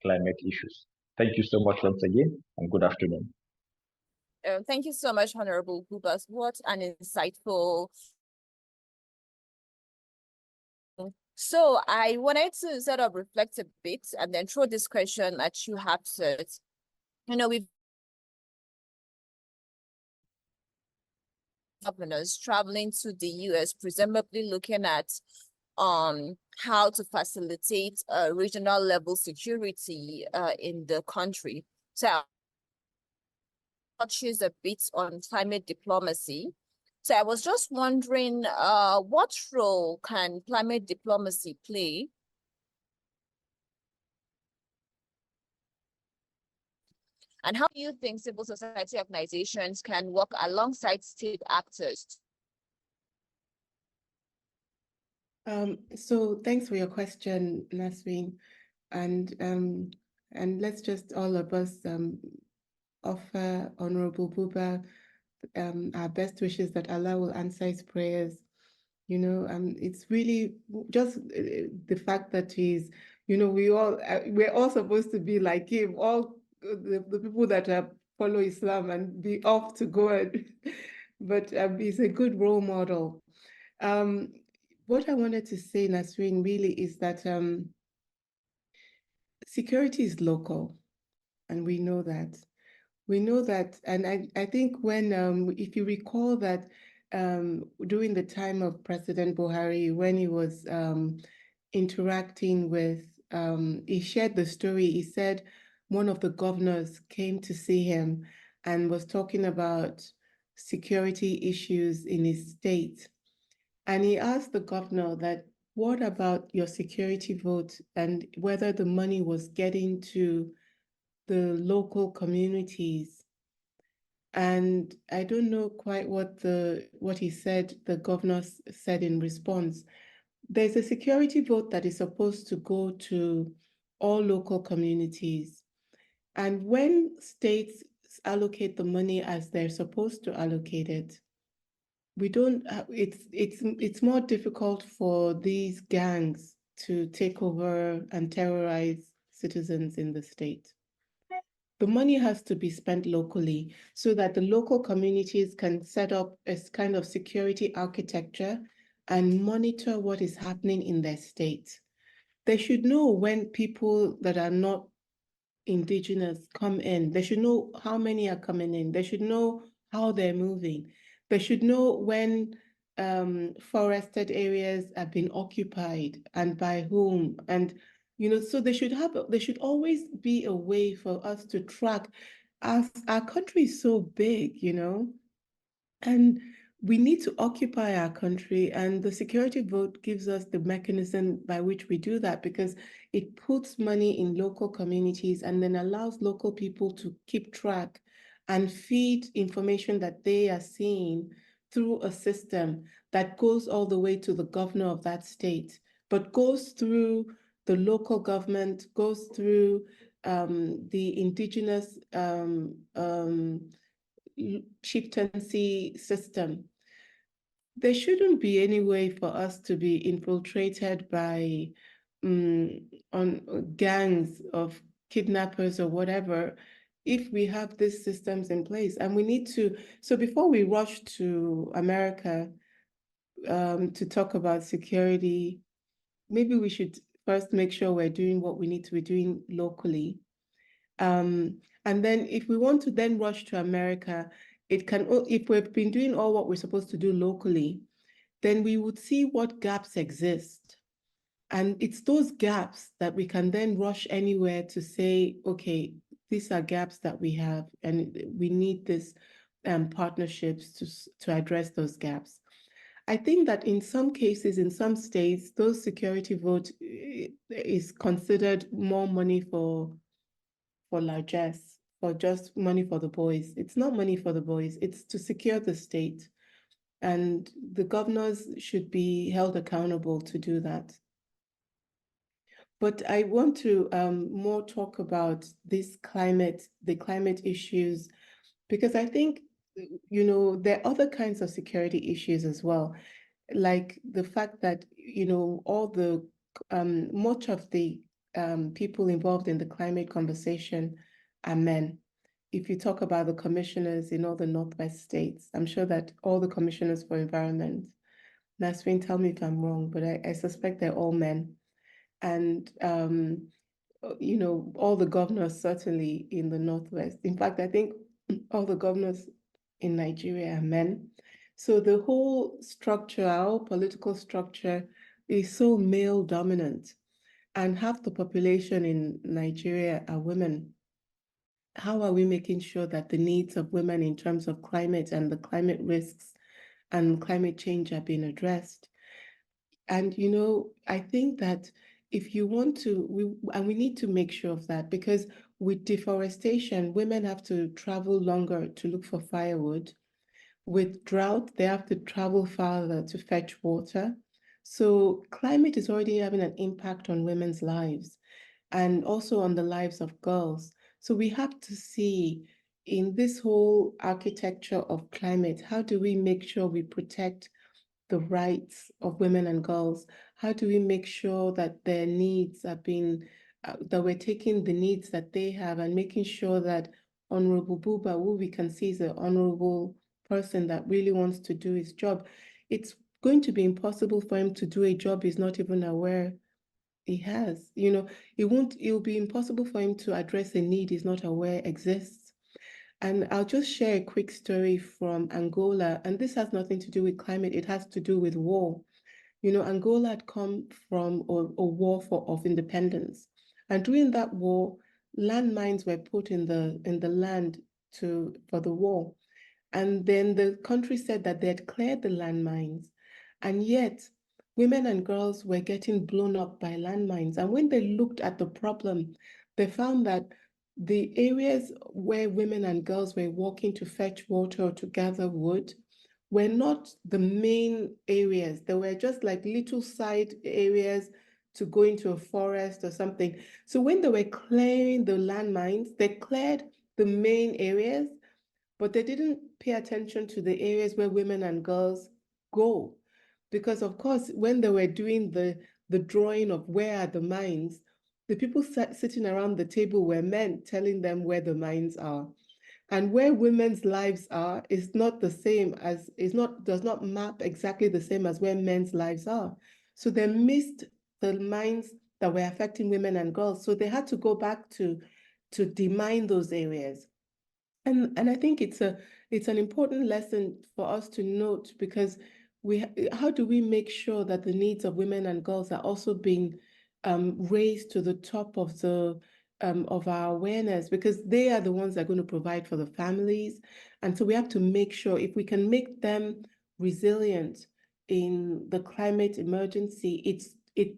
climate issues. Thank you so much once again and good afternoon. Thank you so much, Honorable Gubas. What an insightful. So I wanted to sort of reflect a bit and then throw this question at you, Hafsat. You know, we've governors traveling to the US, presumably looking at how to facilitate regional level security in the country. So touches a bit on climate diplomacy. So I was just wondering, what role can climate diplomacy play and how do you think civil society organizations can work alongside state actors? So thanks for your question, Nasreen. And let's just all of us offer Honorable Buba our best wishes that Allah will answer his prayers. You know, it's really just the fact that he's, you know, we're all supposed to be like him, all the people that follow Islam and be off to go and, but he's a good role model. What I wanted to say, Nasreen, really is that security is local, and we know that. We know that, and I think when, if you recall that during the time of President Buhari, when he was interacting with, he shared the story. He said one of the governors came to see him and was talking about security issues in his state. And he asked the governor that, what about your security vote and whether the money was getting to the local communities? And I don't know quite what he said, the governor said in response. There's a security vote that is supposed to go to all local communities. And when states allocate the money as they're supposed to allocate it, we don't, it's more difficult for these gangs to take over and terrorize citizens in the state. The money has to be spent locally so that the local communities can set up a kind of security architecture and monitor what is happening in their state. They should know when people that are not indigenous come in. They should know how many are coming in. They should know how they're moving. They should know when forested areas have been occupied and by whom. And so they should always be a way for us to track. Our country is so big, and we need to occupy our country, and the security vote gives us the mechanism by which we do that, because it puts money in local communities and then allows local people to keep track and feed information that they are seeing through a system that goes all the way to the governor of that state, but goes through the local government, goes through the indigenous chieftaincy system. There shouldn't be any way for us to be infiltrated by on gangs of kidnappers or whatever if we have these systems in place. And we need to, so before we rush to America to talk about security, maybe we should first make sure we're doing what we need to be doing locally. And then if we want to then rush to America, if we've been doing all what we're supposed to do locally, then we would see what gaps exist. And it's those gaps that we can then rush anywhere to say, okay, these are gaps that we have, and we need this partnerships to address those gaps. I think that in some cases, in some states, those security vote is considered more money for largesse, for just money for the boys. It's not money for the boys, it's to secure the state. And the governors should be held accountable to do that. But I want to more talk about the climate issues, because I think, there are other kinds of security issues as well, like the fact that, all the much of the people involved in the climate conversation are men. If you talk about the commissioners in all the Northwest states, I'm sure that all the commissioners for environment, Nasrin, tell me if I'm wrong, but I suspect they're all men. And all the governors certainly in the Northwest. In fact, I think all the governors in Nigeria are men. So the whole structure, our political structure, is so male dominant, and half the population in Nigeria are women. How are we making sure that the needs of women in terms of climate and the climate risks and climate change are being addressed? And, I think that if you want to, we need to make sure of that, because with deforestation, women have to travel longer to look for firewood. With drought, they have to travel farther to fetch water. So climate is already having an impact on women's lives and also on the lives of girls. So we have to see in this whole architecture of climate, how do we make sure we protect the rights of women and girls? How do we make sure that their needs are being, that we're taking the needs that they have and making sure that Honorable Buba, who we can see is an honorable person that really wants to do his job, it's going to be impossible for him to do a job he's not even aware he has. It'll be impossible for him to address a need he's not aware exists. And I'll just share a quick story from Angola, and this has nothing to do with climate, it has to do with war. Angola had come from a war of independence. And during that war, landmines were put in the land for the war. And then the country said that they had cleared the landmines, and yet women and girls were getting blown up by landmines. And when they looked at the problem, they found that the areas where women and girls were walking to fetch water or to gather wood were not the main areas. They were just like little side areas to go into a forest or something. So when they were clearing the landmines, they cleared the main areas, but they didn't pay attention to the areas where women and girls go. Because of course, when they were doing the drawing of where are the mines, the people sitting around the table were men telling them where the mines are. And where women's lives are is not the same as, does not map exactly the same as where men's lives are. So they missed the mines that were affecting women and girls. So they had to go back to demine those areas. And I think it's an important lesson for us to note, because how do we make sure that the needs of women and girls are also being raised to the top of our awareness, because they are the ones that are going to provide for the families. And so we have to make sure, if we can make them resilient in the climate emergency,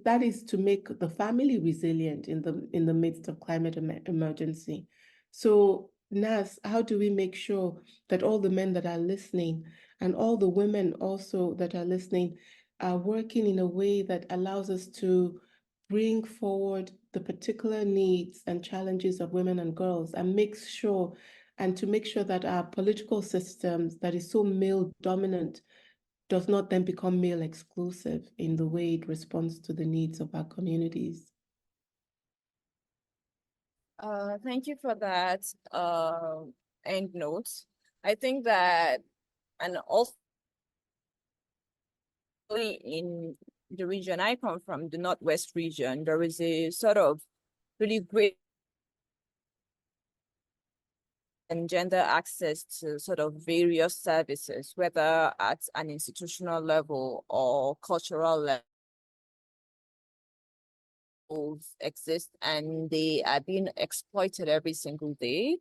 that is to make the family resilient in the midst of climate emergency. So Nas, how do we make sure that all the men that are listening and all the women also that are listening are working in a way that allows us to bring forward the particular needs and challenges of women and girls, and to make sure that our political systems that is so male dominant does not then become male exclusive in the way it responds to the needs of our communities? Thank you for that end note. I think that, and also in the region I come from, the Northwest region, there is a sort of really great and gender access to sort of various services, whether at an institutional level or cultural level, exist, and they are being exploited every single day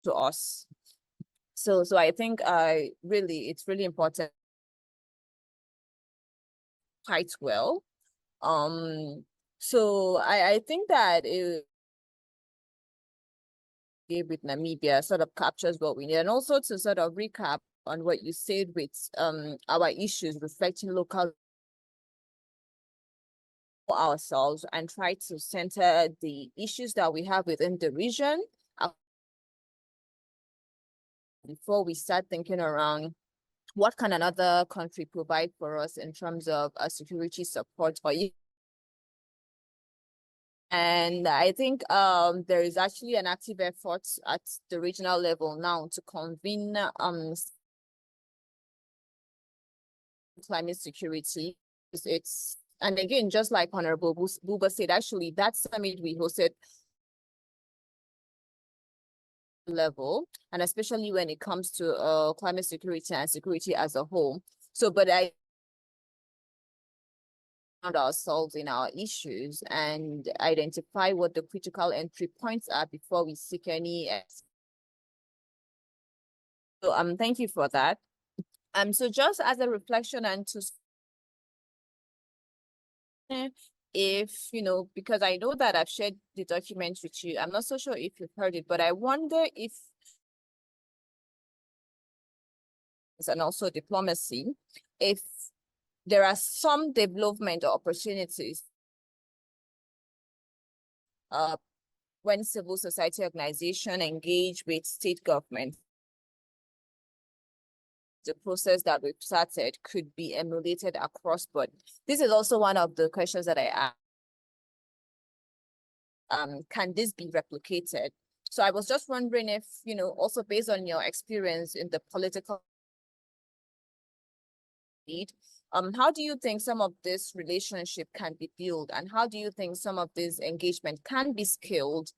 to us. So I think it's really important quite well. So I think that with Namibia sort of captures what we need. And also to sort of recap on what you said with our issues reflecting local ourselves, and try to center the issues that we have within the region before we start thinking around what can another country provide for us in terms of security support for you. And I think there is actually an active effort at the regional level now to convene climate security. And again, just like Honorable Buba said, actually that summit we hosted level, and especially when it comes to climate security and security as a whole. So, but I found ourselves in our issues and identify what the critical entry points are before we seek any. So thank you for that. So just as a reflection and to, if because I know that I've shared the document with you, I'm not so sure if you've heard it, but I wonder if, and also diplomacy, if there are some development opportunities when civil society organization engage with state government. The process that we've started could be emulated across board. This is also one of the questions that I asked. Can this be replicated? So I was just wondering if, also based on your experience in the political need, how do you think some of this relationship can be built, and how do you think some of this engagement can be scaled?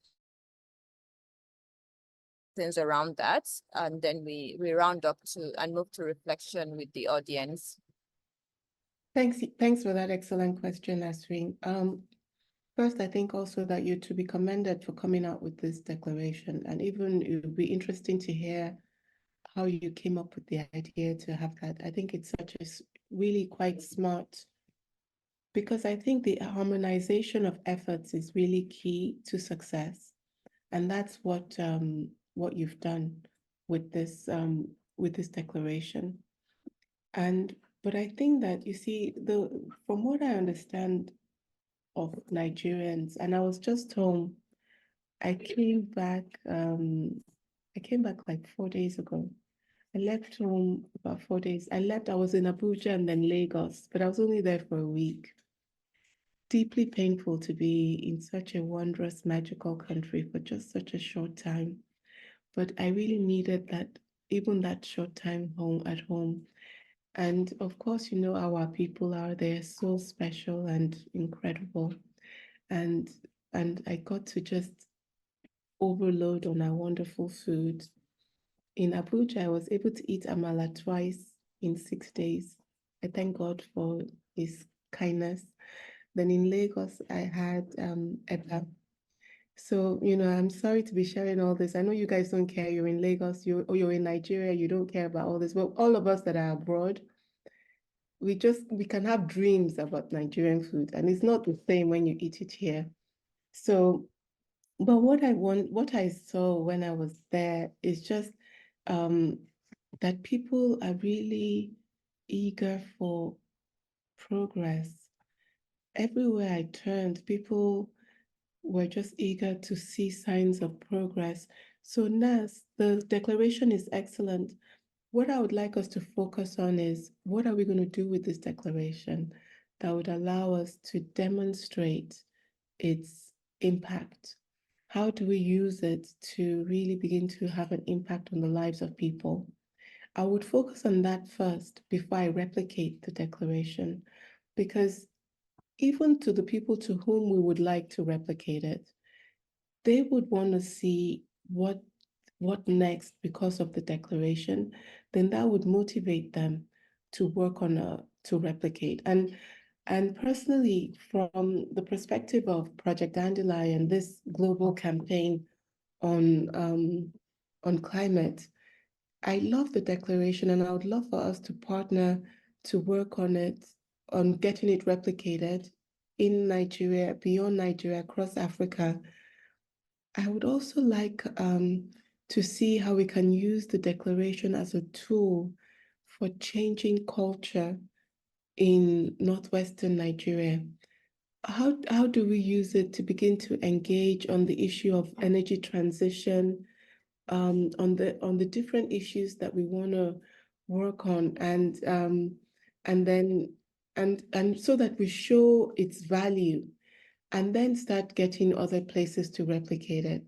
Things around that, and then we round up and move to reflection with the audience. Thanks for that excellent question, Nasreen. First, I think also that you're to be commended for coming out with this declaration, and even it would be interesting to hear how you came up with the idea to have that. I think it's really quite smart, because I think the harmonization of efforts is really key to success, and that's what you've done with this declaration. And But I think that, you see, from what I understand of Nigerians, and I was just home, I came back, like 4 days ago. I left home about 4 days. I was in Abuja and then Lagos, but I was only there for a week. Deeply painful to be in such a wondrous, magical country for just such a short time. But I really needed that, even that short time at home. And of course, our people are there, so special and incredible. And I got to just overload on our wonderful food. In Abuja, I was able to eat amala twice in 6 days. I thank God for his kindness. Then in Lagos, I had eba. So, I'm sorry to be sharing all this. I know you guys don't care. You're in Lagos, you're in Nigeria, you don't care about all this. But all of us that are abroad, we can have dreams about Nigerian food, and it's not the same when you eat it here. So, but what I saw when I was there is just that people are really eager for progress. Everywhere I turned, people were just eager to see signs of progress. So, Nas, the declaration is excellent. What I would like us to focus on is, what are we going to do with this declaration that would allow us to demonstrate its impact? How do we use it to really begin to have an impact on the lives of people? I would focus on that first before I replicate the declaration, because even to the people to whom we would like to replicate it, they would want to see what next because of the declaration. Then that would motivate them to work on to replicate. And personally, from the perspective of Project Dandelion, this global campaign on climate, I love the declaration, and I would love for us to partner to work on it, on getting it replicated in Nigeria, beyond Nigeria, across Africa. I would also like to see how we can use the declaration as a tool for changing culture in northwestern Nigeria. How do we use it to begin to engage on the issue of energy transition, on the different issues that we want to work on, and then and so that we show its value, and then start getting other places to replicate it.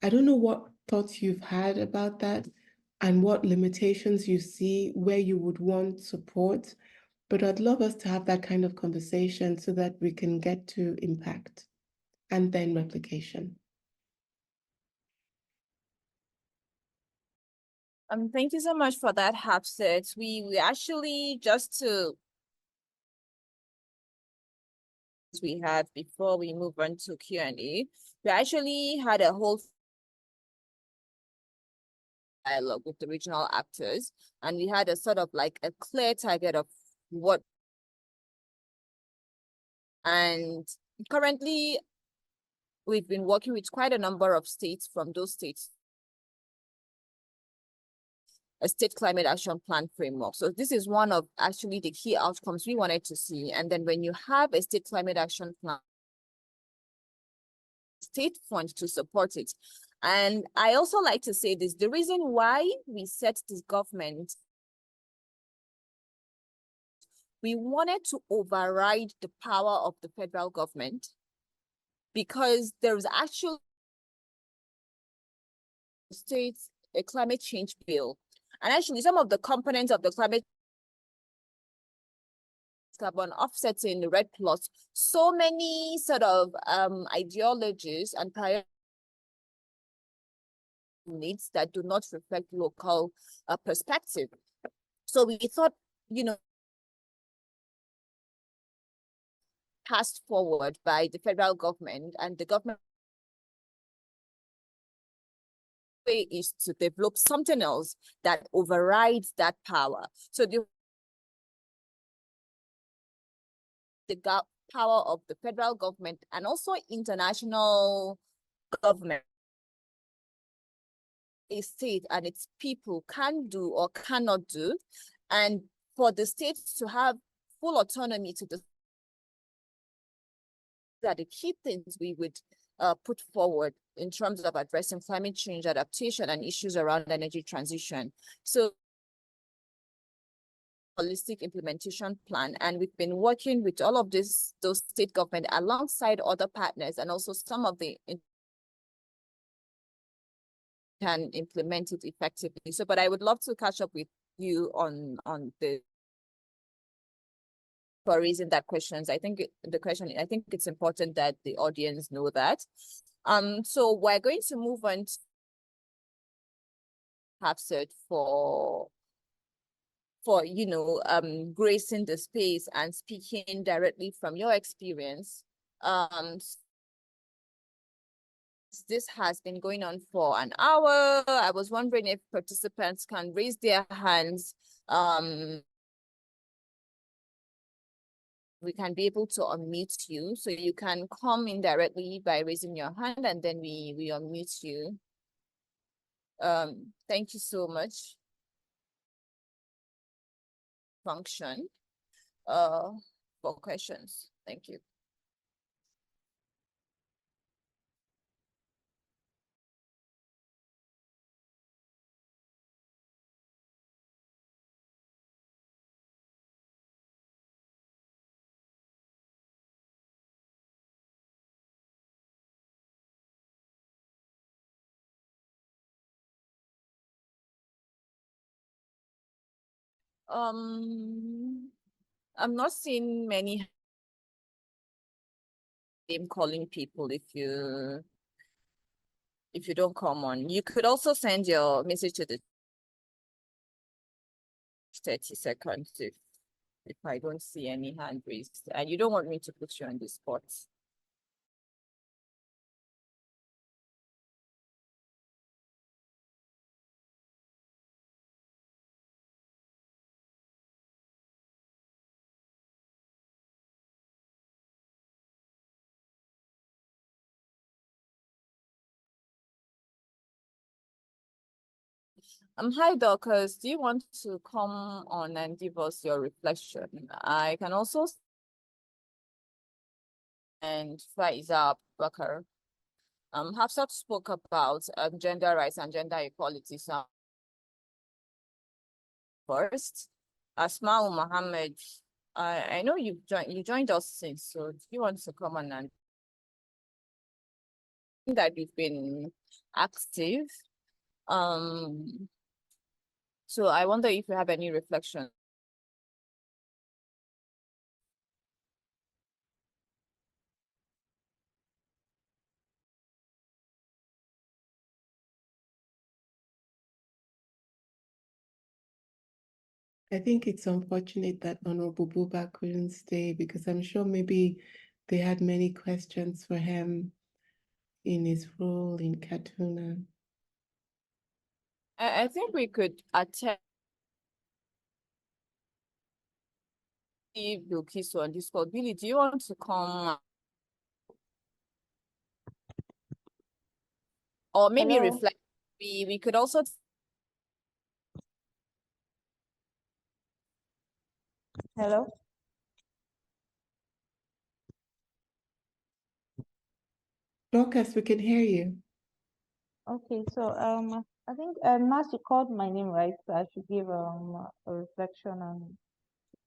I don't know what thoughts you've had about that and what limitations you see where you would want support, but I'd love us to have that kind of conversation so that we can get to impact and then replication. Thank you so much for that, Hafsat. We actually, just to we had before we move on to Q&A, we actually had a whole dialogue with the regional actors, and we had a sort of like a clear target of what. And currently, we've been working with quite a number of states from those states, a state climate action plan framework. So this is one of actually the key outcomes we wanted to see. And then when you have a state climate action plan, state fund to support it. And I also like to say this, the reason why we set this government, we wanted to override the power of the federal government, because there's actually states a climate change bill. And actually some of the components of the climate carbon offsetting, the red plus, so many sort of ideologies and priorities needs that do not reflect local perspective. So we thought, passed forward by the federal government, and the government way is to develop something else that overrides that power. So the power of the federal government and also international government, a state and its people can do or cannot do, and for the states to have full autonomy to the that the key things we would put forward in terms of addressing climate change adaptation and issues around energy transition. So holistic implementation plan, and we've been working with all of those state government alongside other partners, and also some of the can implement it effectively. So, but I would love to catch up with you on the for raising that questions. I think it's important that the audience know that. So we're going to move on to Hafsat for gracing the space and speaking directly from your experience. This has been going on for an hour. I was wondering if participants can raise their hands. We can be able to unmute you. So you can come in directly by raising your hand, and then we unmute you. Thank you so much. Function for questions. Thank you. I'm not seeing many name calling people if you don't come on. You could also send your message to the 30 seconds if I don't see any hand raised, and you don't want me to put you on the spot. Hi, Dorcas. Do you want to come on and give us your reflection? I can also and Faiza Bakar. Hafsat spoke about gender rights and gender equality. So first, Asma Mohammed, I know you joined us since, so do you want to come on and that you've been active? So I wonder if you have any reflection. I think it's unfortunate that Honorable Buba couldn't stay, because I'm sure maybe they had many questions for him in his role in Kaduna. I think we could attend Bilkisu on this call. Billy, do you want to come? Or maybe Hello? reflect. We could also Hello? Dorcas, we can hear you. Okay, so I think Mas, you called my name, right? So I should give a reflection on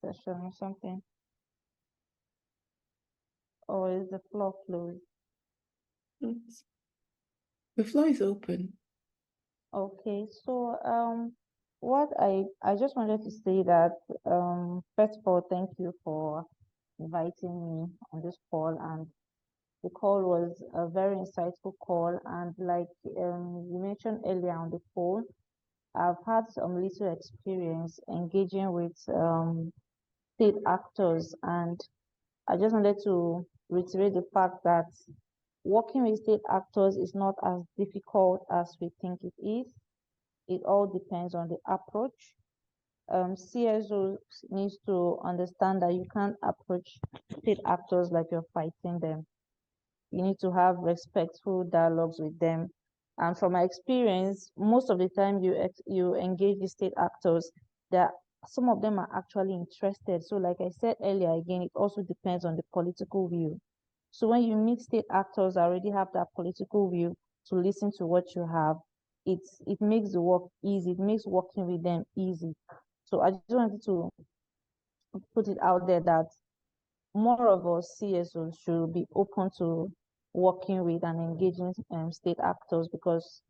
the session or something. Or is the floor closed? The floor is open. Okay, so what I just wanted to say that first of all, thank you for inviting me on this call, and the call was a very insightful call, and like you mentioned earlier on the call, I've had some little experience engaging with state actors, and I just wanted to reiterate the fact that working with state actors is not as difficult as we think it is. It all depends on the approach. CSO needs to understand that you can't approach state actors like you're fighting them. You need to have respectful dialogues with them. And from my experience, most of the time you engage the state actors, they're some of them are actually interested. So like I said earlier, again, it also depends on the political view. So when you meet state actors that already have that political view to listen to what you have, it makes the work easy. It makes working with them easy. So I just wanted to put it out there that more of us CSOs should be open to working with and engaging state actors, because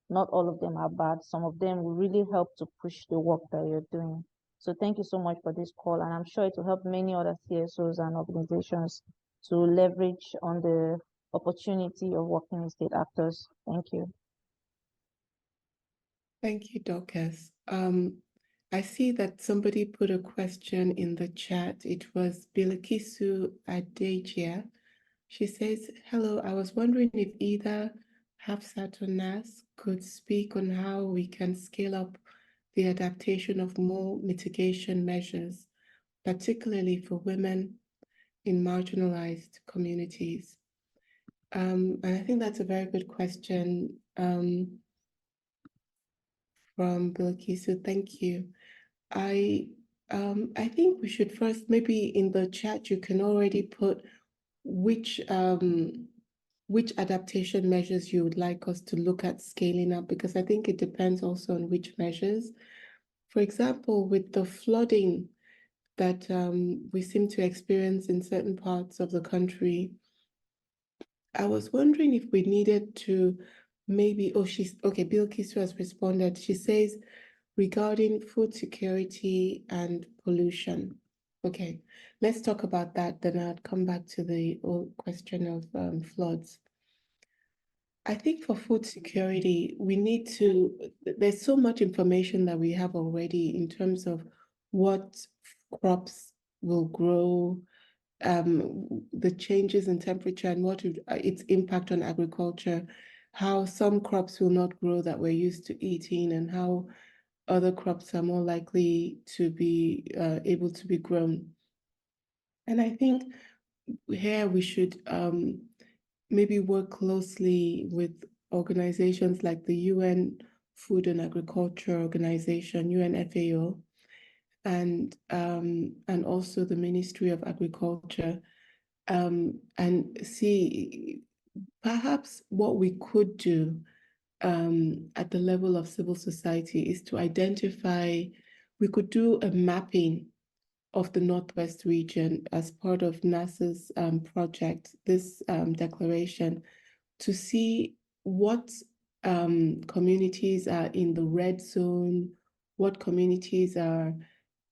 not all of them are bad. Some of them will really help to push the work that you're doing. So thank you so much for this call, and I'm sure it will help many other CSOs and organizations to leverage on the opportunity of working with state actors. Thank you. Thank you, Dorcas. I see that somebody put a question in the chat. It was Bilikisu Adejia. She says, hello, I was wondering if either Hafsat or Nas could speak on how we can scale up the adaptation of more mitigation measures, particularly for women in marginalized communities. And I think that's a very good question from Bilkisu. Thank you. I think we should first, maybe in the chat, you can already put which adaptation measures you would like us to look at scaling up, because I think it depends also on which measures. For example, with the flooding that we seem to experience in certain parts of the country, I was wondering if we needed to maybe, Bilkisu has responded. She says, regarding food security and pollution. Okay, let's talk about that. Then I'll come back to the old question of floods. I think for food security, we need to, there's so much information that we have already in terms of what crops will grow, the changes in temperature and what its impact on agriculture, how some crops will not grow that we're used to eating, and how other crops are more likely to be able to be grown. And I think here we should maybe work closely with organizations like the UN Food and Agriculture Organization, UNFAO, and also the Ministry of Agriculture, and see perhaps what we could do at the level of civil society is to identify, we could do a mapping of the Northwest region as part of NASA's project, this declaration, to see what communities are in the red zone, what communities are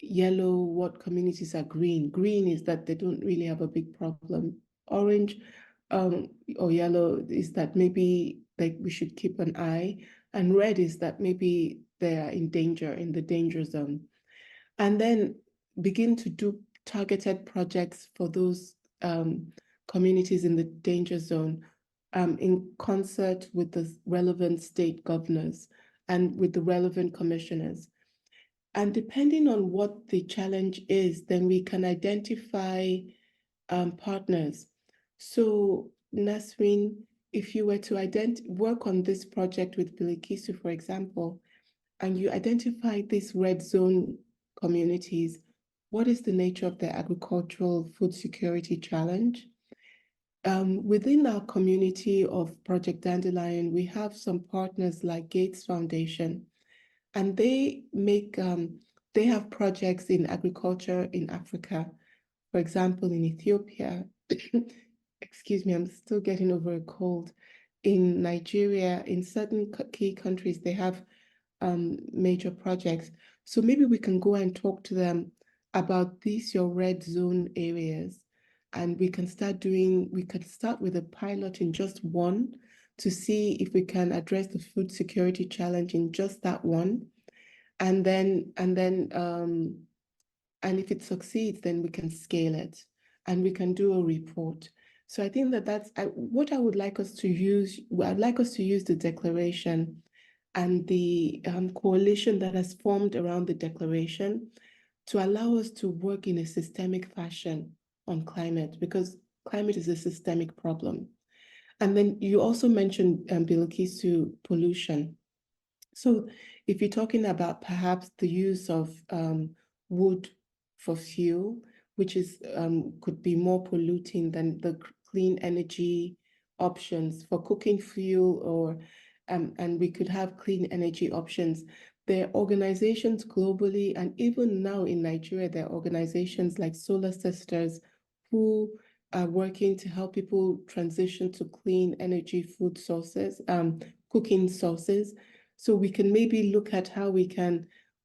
yellow, what communities are green. Green is that they don't really have a big problem. Orange or yellow is that maybe like we should keep an eye, and red is that maybe they are in danger, in the danger zone. And then begin to do targeted projects for those communities in the danger zone, in concert with the relevant state governors and with the relevant commissioners. And depending on what the challenge is, then we can identify partners. So Nasrin, if you were to work on this project with Bilikisu, for example, and you identify these red zone communities, what is the nature of their agricultural food security challenge? Within our community of Project Dandelion, we have some partners like Gates Foundation, and they have projects in agriculture in Africa. For example, in Ethiopia, excuse me, I'm still getting over a cold. In Nigeria, in certain key countries, they have major projects. So maybe we can go and talk to them about these, your red zone areas, and we can start with a pilot in just one to see if we can address the food security challenge in just that one. And if it succeeds, then we can scale it and we can do a report. So I think that's what I would like us to use. I'd like us to use the declaration and the coalition that has formed around the declaration to allow us to work in a systemic fashion on climate, because climate is a systemic problem. And then you also mentioned, Bilkisu, pollution. So if you're talking about perhaps the use of wood for fuel, which is could be more polluting than the clean energy options for cooking fuel, or and we could have clean energy options. There are organizations globally, and even now in Nigeria, there are organizations like Solar Sisters who are working to help people transition to clean energy food sources, cooking sources. So we can maybe look at how we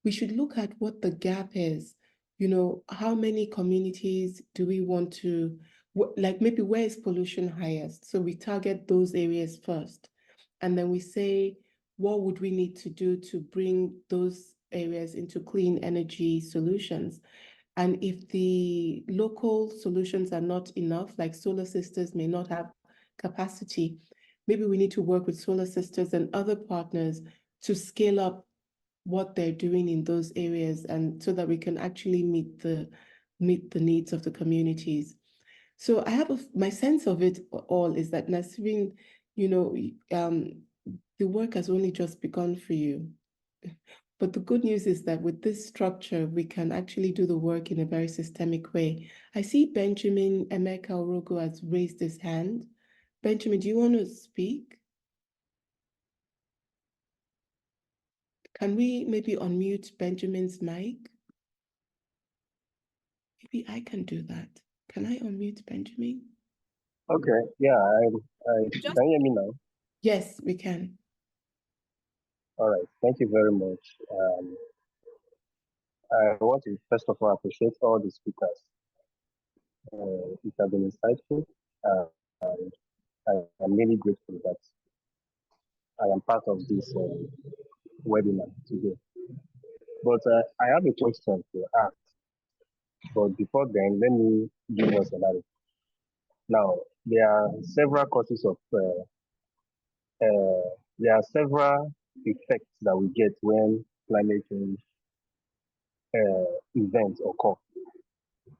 should look at what the gap is. You know, how many communities do we want to, like maybe where is pollution highest? So we target those areas first. And then we say, what would we need to do to bring those areas into clean energy solutions? And if the local solutions are not enough, like Solar Sisters may not have capacity, maybe we need to work with Solar Sisters and other partners to scale up what they're doing in those areas, and so that we can actually meet the needs of the communities. So I have my sense of it all is that, Nasreen, you know, the work has only just begun for you. But the good news is that with this structure, we can actually do the work in a very systemic way. I see Benjamin Emeka Orogo has raised his hand. Benjamin, do you want to speak? Can we maybe unmute Benjamin's mic? Maybe I can do that. Can I unmute Benjamin? Okay, yeah, can you hear me now? Yes, we can. All right, thank you very much. I want to first of all appreciate all the speakers. It has been insightful, and I am really grateful that I am part of this webinar today. But I have a question to ask. But before then, let me give us a narrative. Now, there are several causes of, there are several effects that we get when climate change events occur.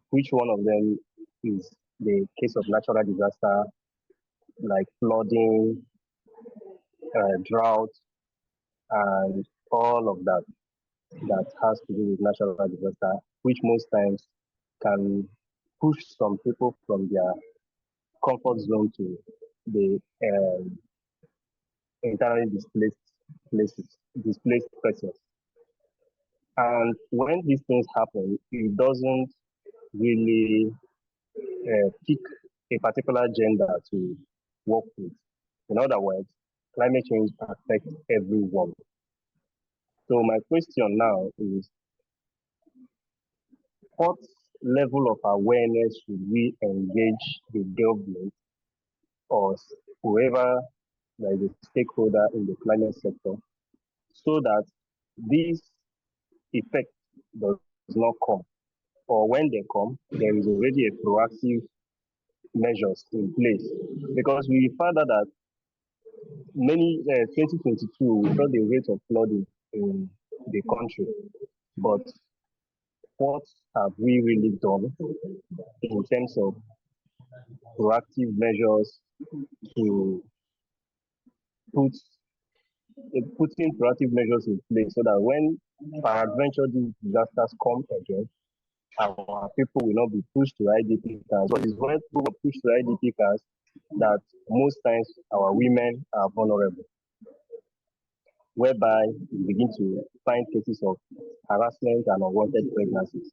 Which one of them is the case of natural disaster like flooding, drought, and all of that has to do with natural disaster, which most times can push some people from their comfort zone to the internally displaced persons. And when these things happen, it doesn't really pick a particular gender to work with. In other words, climate change affects everyone. So my question now is, what level of awareness should we engage the government or whoever that is a stakeholder in the climate sector, so that this effect does not come? Or when they come, there is already a proactive measures in place, because we found out that 2022 we saw the rate of flooding in the country, but what have we really done in terms of proactive measures to putting proactive measures in place, so that when peradventure these disasters come again, our people will not be pushed to IDP camps? But it's when people are pushed to IDP camps that most times our women are vulnerable, whereby we begin to find cases of harassment and unwanted pregnancies.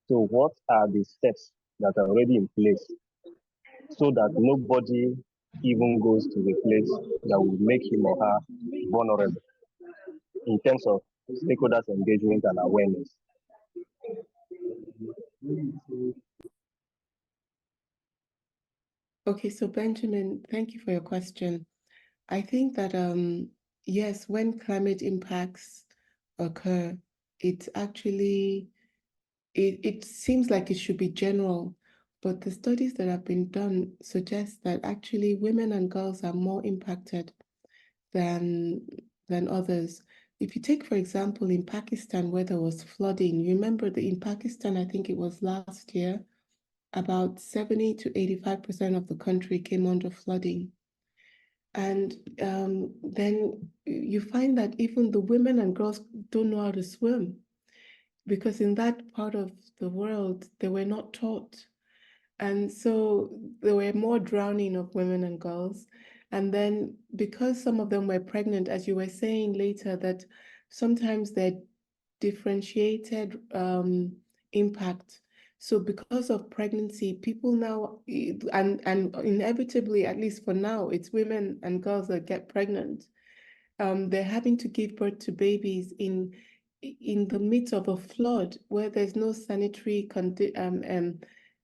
So what are the steps that are already in place so that nobody even goes to the place that will make him or her vulnerable in terms of stakeholders' engagement and awareness? Okay, so Benjamin, thank you for your question. I think that yes, when climate impacts occur, it actually it seems like it should be general, but the studies that have been done suggest that actually women and girls are more impacted than others. If you take, for example, in Pakistan, where there was flooding, you remember that in Pakistan, I think it was last year, about 70 to 85% of the country came under flooding. And then you find that even the women and girls don't know how to swim, because in that part of the world, they were not taught. And so there were more drowning of women and girls. And then because some of them were pregnant, as you were saying later, that sometimes they're differentiated impact. So because of pregnancy, people now, and inevitably, at least for now, it's women and girls that get pregnant. They're having to give birth to babies in the midst of a flood where there's no sanitary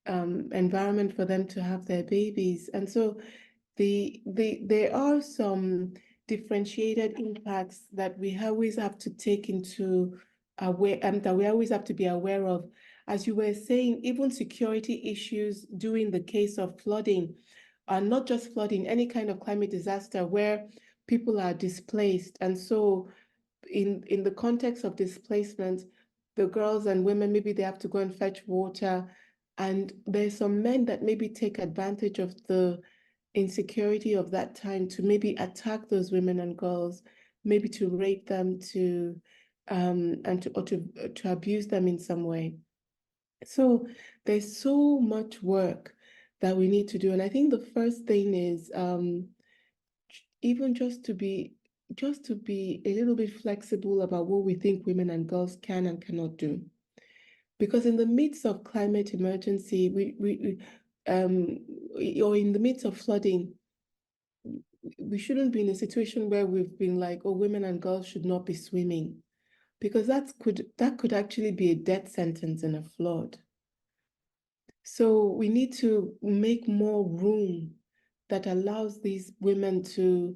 environment for them to have their babies. And so there are some differentiated impacts that we always have to take into that we always have to be aware of. As you were saying, even security issues during the case of flooding, not just flooding, any kind of climate disaster where people are displaced. And so in the context of displacement, the girls and women, maybe they have to go and fetch water. And there's some men that maybe take advantage of the insecurity of that time to maybe attack those women and girls, maybe to rape them, and to abuse them in some way. So there's so much work that we need to do. And I think the first thing is even just to be a little bit flexible about what we think women and girls can and cannot do. Because in the midst of climate emergency, or in the midst of flooding, we shouldn't be in a situation where we've been like, oh, women and girls should not be swimming, because that could actually be a death sentence in a flood. So we need to make more room that allows these women to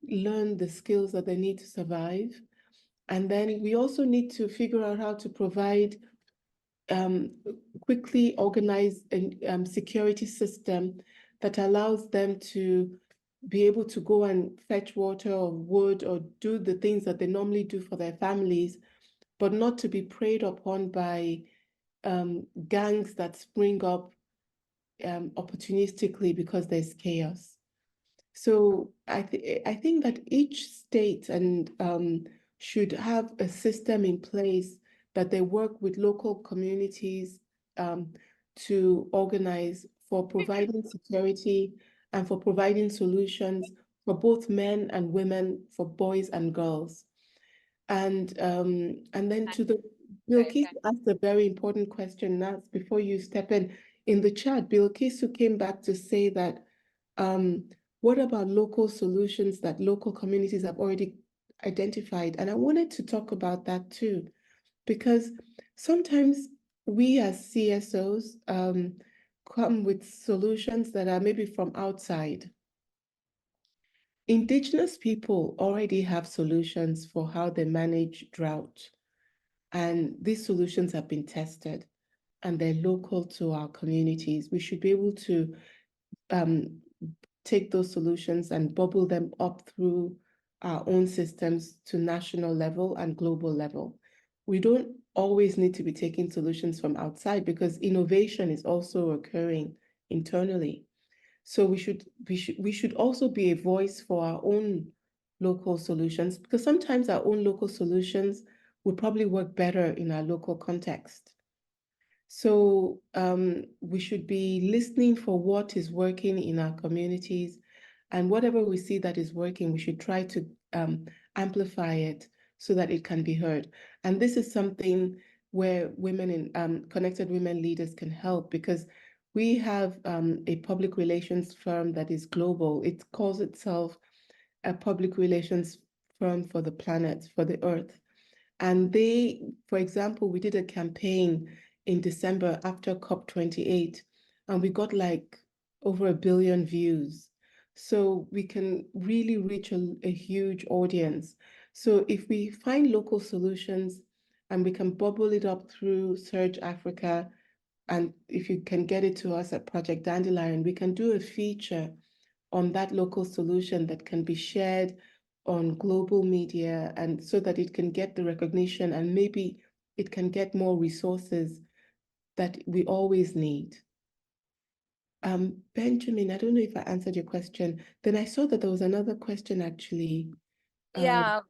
learn the skills that they need to survive. And then we also need to figure out how to provide quickly organize a security system that allows them to be able to go and fetch water or wood or do the things that they normally do for their families, but not to be preyed upon by gangs that spring up opportunistically because there's chaos. So I think that each state and should have a system in place that they work with local communities to organize for providing security and for providing solutions for both men and women, for boys and girls. And then to the Bilkis asked a very important question now before you step in. In the chat, Bilkisu came back to say that what about local solutions that local communities have already identified? And I wanted to talk about that too, because sometimes we as CSOs come with solutions that are maybe from outside. Indigenous people already have solutions for how they manage drought. And these solutions have been tested and they're local to our communities. We should be able to take those solutions and bubble them up through our own systems to national level and global level. We don't always need to be taking solutions from outside because innovation is also occurring internally. So we should also be a voice for our own local solutions, because sometimes our own local solutions would probably work better in our local context. So we should be listening for what is working in our communities, and whatever we see that is working, we should try to amplify it so that it can be heard. And this is something where women in Connected Women Leaders can help, because we have a public relations firm that is global. It calls itself a public relations firm for the planet, for the earth. And they, for example, we did a campaign in December after COP28, and we got like over 1 billion views. So we can really reach a huge audience. So if we find local solutions and we can bubble it up through Surge Africa, and if you can get it to us at Project Dandelion, we can do a feature on that local solution that can be shared on global media, and so that it can get the recognition and maybe it can get more resources that we always need. Benjamin, I don't know if I answered your question. Then I saw that there was another question actually. Yeah,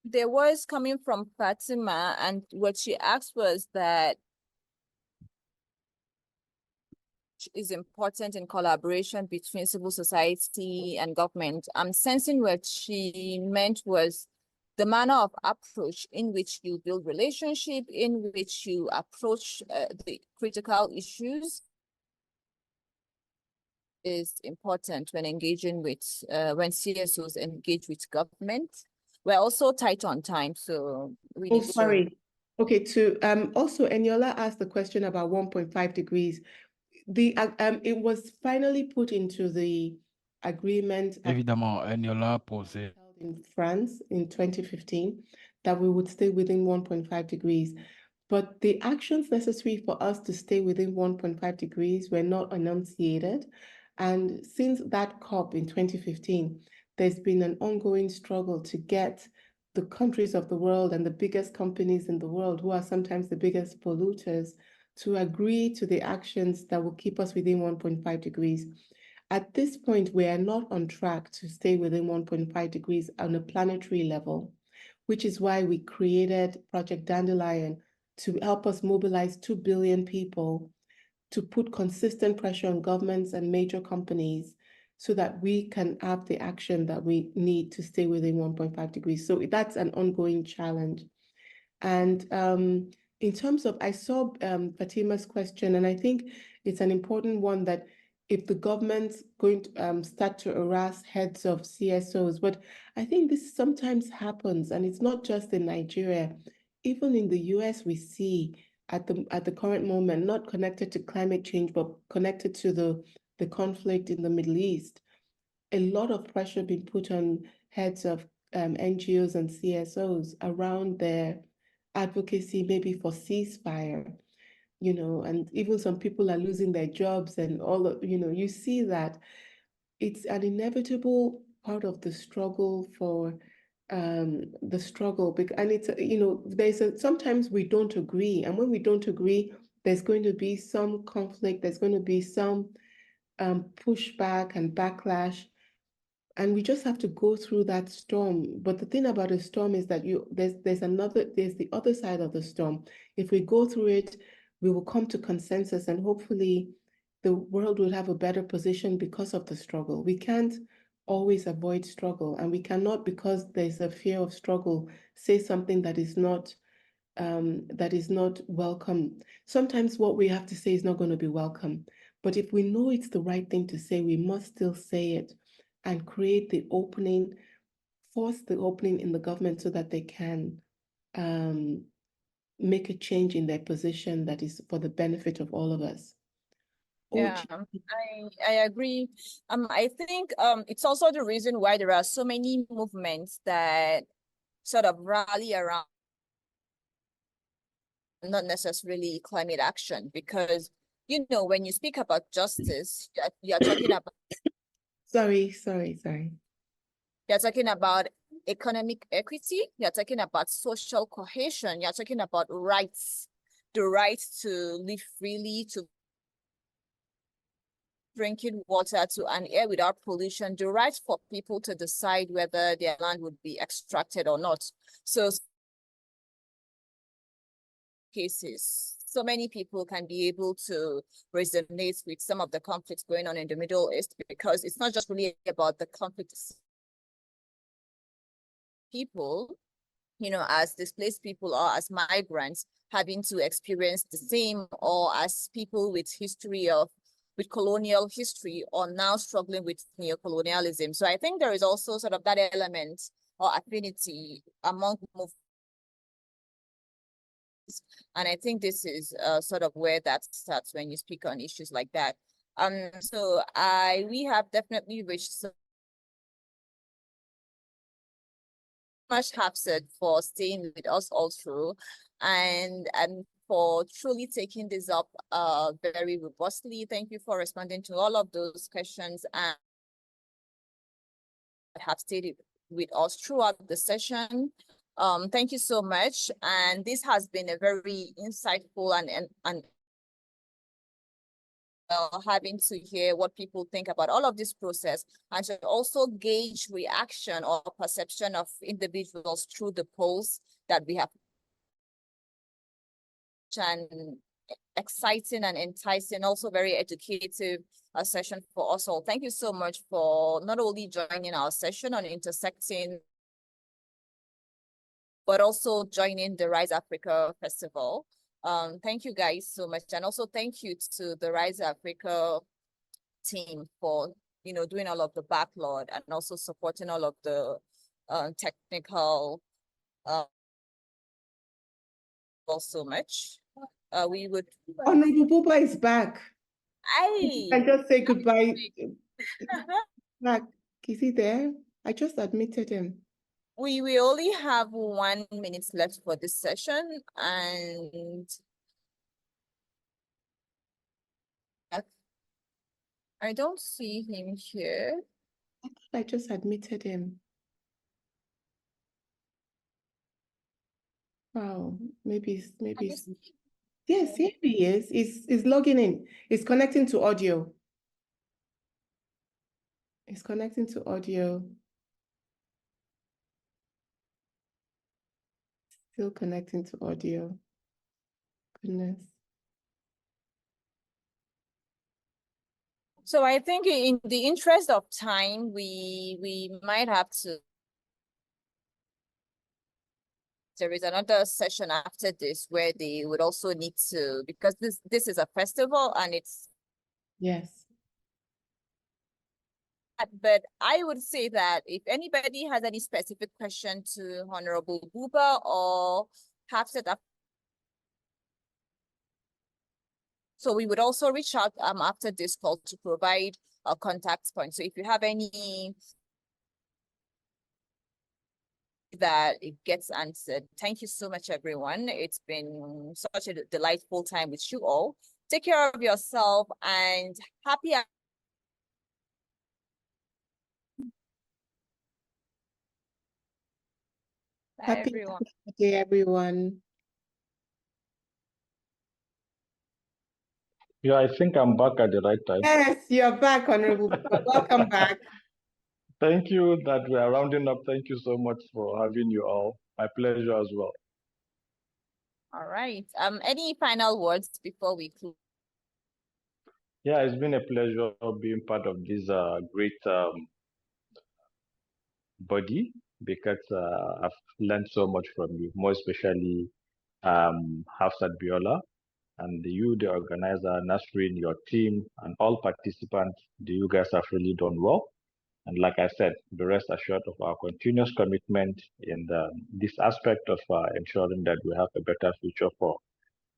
there was coming from Fatima, and what she asked was that is important in collaboration between civil society and government. I'm sensing what she meant was the manner of approach in which you build relationship, in which you approach the critical issues is important when engaging with, when CSOs engage with government. We're also tight on time, so we need sorry. Okay, also Eniola asked the question about 1.5 degrees. It was finally put into the agreement Évidemment, Eniola posé. held in France in 2015 that we would stay within 1.5 degrees. But the actions necessary for us to stay within 1.5 degrees were not enunciated. And since that COP in 2015, there's been an ongoing struggle to get the countries of the world and the biggest companies in the world, who are sometimes the biggest polluters, to agree to the actions that will keep us within 1.5 degrees. At this point, we are not on track to stay within 1.5 degrees on a planetary level, which is why we created Project Dandelion to help us mobilize 2 billion people to put consistent pressure on governments and major companies so that we can have the action that we need to stay within 1.5 degrees. So that's an ongoing challenge. And in terms of, I saw Fatima's question, and I think it's an important one, that if the government's going to start to harass heads of CSOs, but I think this sometimes happens, and it's not just in Nigeria. Even in the US, we see at the current moment, not connected to climate change, but connected to the conflict in the Middle East, a lot of pressure being put on heads of NGOs and CSOs around their advocacy, maybe for ceasefire, and even some people are losing their jobs and all of, you see that it's an inevitable part of the struggle for the struggle. And it's, sometimes we don't agree. And when we don't agree, there's going to be some conflict, there's going to be some pushback and backlash. And we just have to go through that storm. But the thing about a storm is that there's the other side of the storm. If we go through it, we will come to consensus, and hopefully the world will have a better position because of the struggle. We can't always avoid struggle, and we cannot, because there's a fear of struggle, say something that is not welcome. Sometimes what we have to say is not going to be welcome. But if we know it's the right thing to say, we must still say it and create the opening, force the opening in the government so that they can make a change in their position that is for the benefit of all of us. Yeah, I agree. I think it's also the reason why there are so many movements that sort of rally around not necessarily climate action, because when you speak about justice, you're talking about Sorry. You're talking about economic equity, you're talking about social cohesion, you're talking about rights, the right to live freely, to drinking water, to an air without pollution, the right for people to decide whether their land would be extracted or not. So cases, so many people can be able to resonate with some of the conflicts going on in the Middle East, because it's not just really about the conflict people, as displaced people or as migrants having to experience the same, or as people with colonial history, or now struggling with neocolonialism. So I think there is also sort of that element or affinity among movements. And I think this is sort of where that starts when you speak on issues like that. So we have definitely reached so much Hafsat for staying with us all through, and for truly taking this up very robustly. Thank you for responding to all of those questions and have stayed with us throughout the session. Thank you so much. And this has been a very insightful and having to hear what people think about all of this process, and to also gauge reaction or perception of individuals through the polls that we have. And exciting and enticing, also very educative session for us all. Thank you so much for not only joining our session on intersecting, but also joining the Rise Africa Festival. Thank you guys so much. And also thank you to the Rise Africa team for, doing all of the backlog and also supporting all of the technical so much. We would. Honorable Buba is back. I just say goodbye. Back. Is he there? I just admitted him. We only have 1 minute left for this session, and I don't see him here. I just admitted him. Wow, maybe. Yes, here he is. He's logging in. He's connecting to audio. He's connecting to audio. Still connecting to audio. Goodness. So I think in the interest of time, we might have to. There is another session after this where they would also need to, because this is a festival and it's. Yes. But I would say that if anybody has any specific question to Honorable Buba or Hafsat, so we would also reach out after this call to provide a contact point. So if you have any that it gets answered. Thank you so much, everyone. It's been such a delightful time with you all. Take care of yourself and happy. Happy everyone. day, everyone. Yeah, I think I'm back at the right time. Yes, you're back, Honorable. Welcome back. Thank you that we are rounding up. Thank you so much for having you all. My pleasure as well. All right. Any final words before we close? Yeah, it's been a pleasure being part of this great body, because I've learned so much from you, more especially Hafsat Biola, and you, the organizer, Nasrin, your team, and all participants. You guys have really done well. And like I said, be rest assured of our continuous commitment in this aspect of ensuring that we have a better future for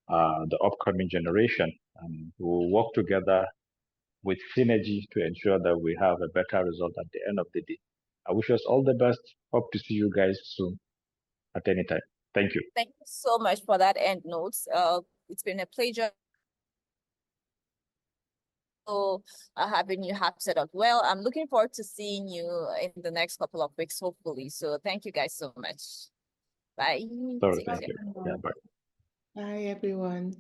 the upcoming generation. And we'll work together with synergy to ensure that we have a better result at the end of the day. I wish us all the best. Hope to see you guys soon at any time. Thank you. Thank you so much for that end notes. It's been a pleasure. So having you have set up well. I'm looking forward to seeing you in the next couple of weeks, hopefully. So thank you guys so much. Bye. Sorry, thank you. Yeah, bye. Bye, everyone.